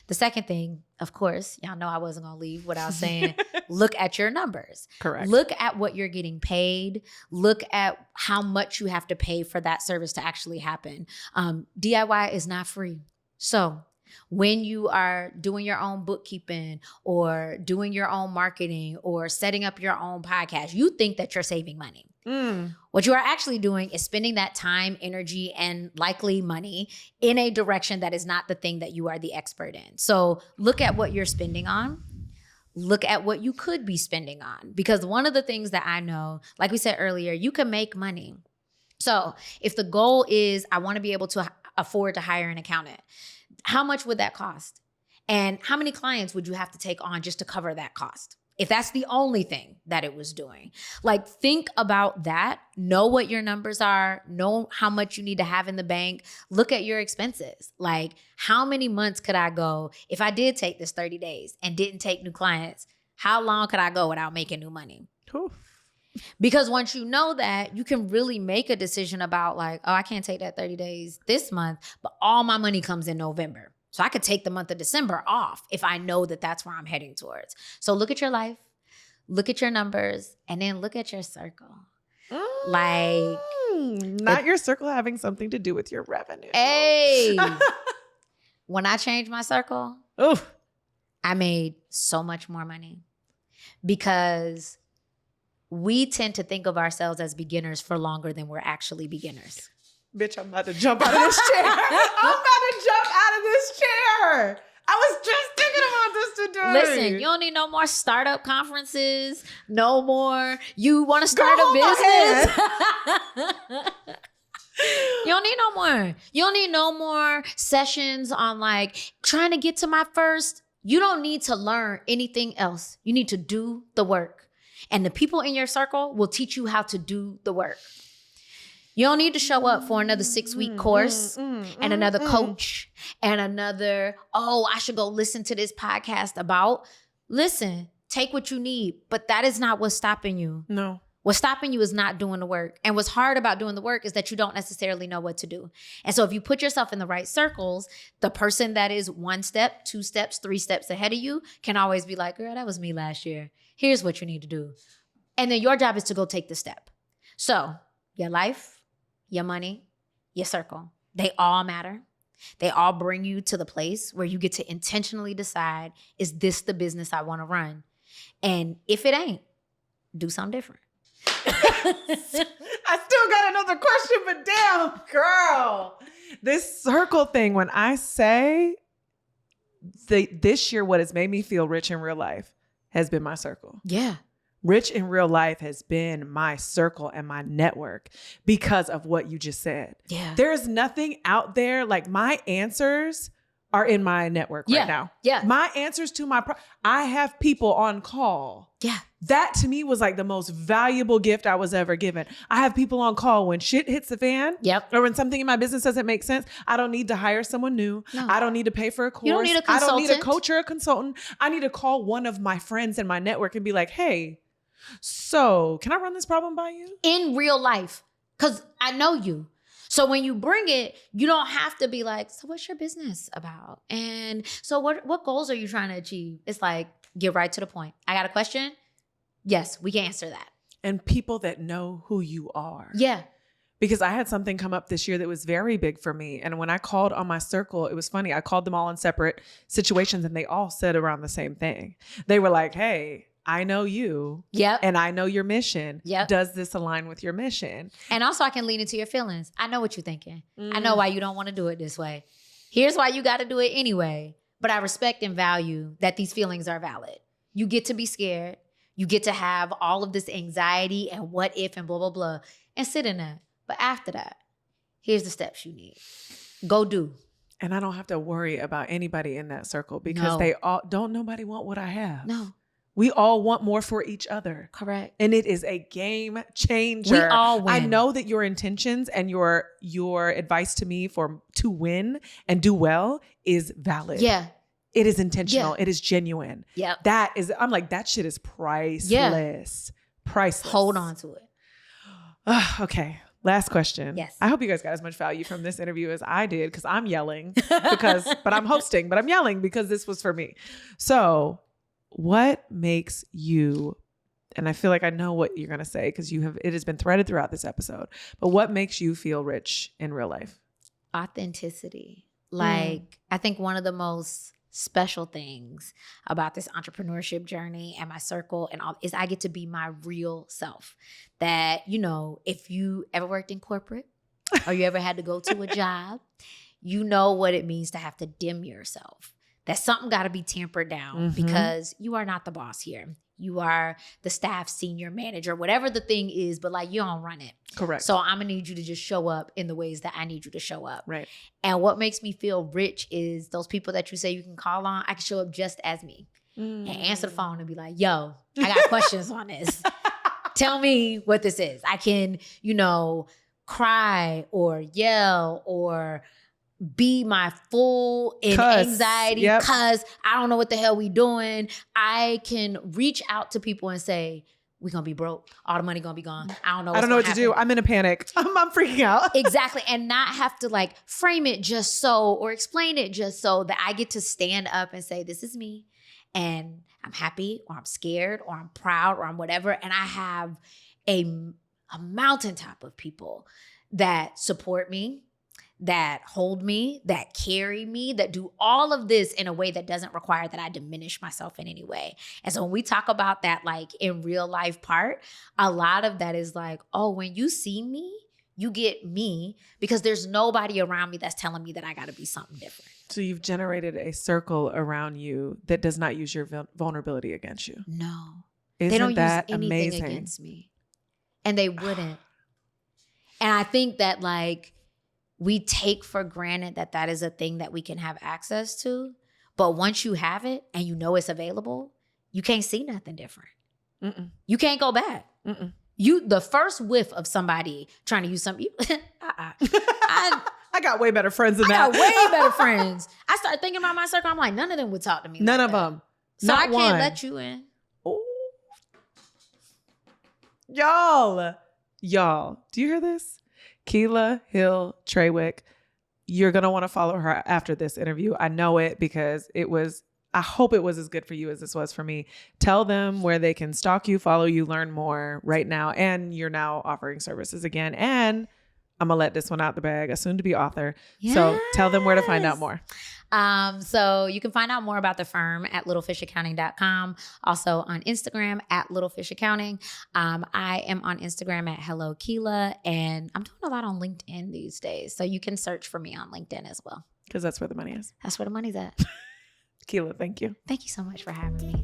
The second thing, of course, y'all know I wasn't going to leave without saying, look at your numbers. Correct. Look at what you're getting paid. Look at how much you have to pay for that service to actually happen. DIY is not free. So when you are doing your own bookkeeping or doing your own marketing or setting up your own podcast, you think that you're saving money. What you are actually doing is spending that time, energy, and likely money in a direction that is not the thing that you are the expert in. So look at what you're spending on. Look at what you could be spending on. Because one of the things that I know, like we said earlier, you can make money. So if the goal is I want to be able to afford to hire an accountant, how much would that cost? And how many clients would you have to take on just to cover that cost? If that's the only thing that it was doing. Like, think about that. Know what your numbers are. Know how much you need to have in the bank. Look at your expenses. Like, how many months could I go if I did take this 30 days and didn't take new clients? How long could I go without making new money? Oof. Because once you know that, you can really make a decision about like, oh, I can't take that 30 days this month, but all my money comes in November. So I could take the month of December off if I know that that's where I'm heading towards. So look at your life, look at your numbers, and then look at your circle. Like, not your circle having something to do with your revenue. Hey, when I changed my circle, Oof. I made so much more money because we tend to think of ourselves as beginners for longer than we're actually beginners. Bitch, I'm about to jump out of this chair. I'm about to jump out of this chair. I was just thinking about this today. Listen, you don't need no more startup conferences. No more. You want to start a business? You don't need no more. You don't need no more sessions on like trying to get to my first. You don't need to learn anything else. You need to do the work. And the people in your circle will teach you how to do the work. You don't need to show up for another 6-week course and another coach and another, oh, I should go listen to this podcast about. Listen, take what you need, but that is not what's stopping you. No. What's stopping you is not doing the work. And what's hard about doing the work is that you don't necessarily know what to do. And so if you put yourself in the right circles, the person that is 1 step, 2 steps, 3 steps ahead of you can always be like, girl, that was me last year. Here's what you need to do. And then your job is to go take the step. So your life, your money, your circle, they all matter. They all bring you to the place where you get to intentionally decide, is this the business I want to run? And if it ain't, do something different. I still got another question, but damn, girl. This circle thing, when I say this year, what has made me feel rich in real life has been my circle. Yeah. Rich in real life has been my circle and my network because of what you just said. Yeah. There's nothing out there. Like, my answers are in my network right now. Yeah. My answers to I have people on call. Yeah. That to me was like the most valuable gift I was ever given. I have people on call when shit hits the fan. Yep. Or when something in my business doesn't make sense. I don't need to hire someone new. No. I don't need to pay for a course. You don't need a I don't need a consultant. coach or a consultant. I need to call one of my friends in my network and be like, hey, so can I run this problem by you? In real life, because I know you. So when you bring it, you don't have to be like, so what's your business about? And so what goals are you trying to achieve? It's like, get right to the point. I got a question? Yes, we can answer that. And people that know who you are. Yeah. Because I had something come up this year that was very big for me. And when I called on my circle, it was funny. I called them all in separate situations and they all said around the same thing. They were like, hey, I know you. Yep. And I know your mission. Yep. Does this align with your mission? And also I can lean into your feelings. I know what you're thinking. I know why you don't want to do it this way. Here's why you got to do it anyway. But I respect and value that these feelings are valid. You get to be scared. You get to have all of this anxiety and what if and blah, blah, blah, and sit in that. But after that, here's the steps you need. Go do. And I don't have to worry about anybody in that circle because they all don't nobody want what I have. No. We all want more for each other. Correct. And it is a game changer. We all win. I know that your intentions and your advice to me to win and do well is valid. Yeah. It is intentional. Yeah. It is genuine. Yeah. I'm like, that shit is priceless. Yeah. Priceless. Hold on to it. Okay. Last question. Yes. I hope you guys got as much value from this interview as I did because I'm yelling but I'm hosting, but I'm yelling because this was for me. So what makes you and I feel like I know what you're going to say because it has been threaded throughout this episode, but what makes you feel rich in real life? Authenticity. Like, I think one of the most special things about this entrepreneurship journey and my circle and all is I get to be my real self. That, if you ever worked in corporate or you ever had to go to a job, you know what it means to have to dim yourself. That something got to be tempered down because you are not the boss here. You are the staff senior manager, whatever the thing is, but like you don't run it. Correct. So I'm going to need you to just show up in the ways that I need you to show up. Right. And what makes me feel rich is those people that you say you can call on, I can show up just as me and answer the phone and be like, yo, I got questions on this. Tell me what this is. I can, cry or yell or be my full in anxiety because I don't know what the hell we doing. I can reach out to people and say, we're going to be broke. All the money going to be gone. I don't know what to do. I'm in a panic. I'm freaking out. Exactly. And not have to like frame it just so or explain it just so that I get to stand up and say, this is me. And I'm happy or I'm scared or I'm proud or I'm whatever. And I have a mountaintop of people that support me, that hold me, that carry me, that do all of this in a way that doesn't require that I diminish myself in any way. And so when we talk about that, like in real life part, a lot of that is like, oh, when you see me, you get me because there's nobody around me that's telling me that I got to be something different. So you've generated a circle around you that does not use your vulnerability against you. No. Isn't they don't that use anything amazing? Against me. And they wouldn't. And I think that like, we take for granted that that is a thing that we can have access to. But once you have it and you know it's available, you can't see nothing different. You can't go back. The first whiff of somebody trying to use something, I got way better friends than that. I got way better friends. I start thinking about my circle. I'm like, none of them would talk to me. None like of that. them. So Not I can't one. let you in. Oh. Y'all, do you hear this? Keila Hill-Trawick. You're going to want to follow her after this interview. I know it because I hope it was as good for you as this was for me. Tell them where they can stalk you, follow you, learn more right now. And you're now offering services again. And I'm going to let this one out the bag, a soon to be author. Yes. So tell them where to find out more. So you can find out more about the firm at littlefishaccounting.com. Also on Instagram at littlefishaccounting. I am on Instagram at Hello Keila, and I'm doing a lot on LinkedIn these days. So you can search for me on LinkedIn as well. Because that's where the money is. That's where the money's at. Keila, thank you. Thank you so much for having me.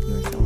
You were so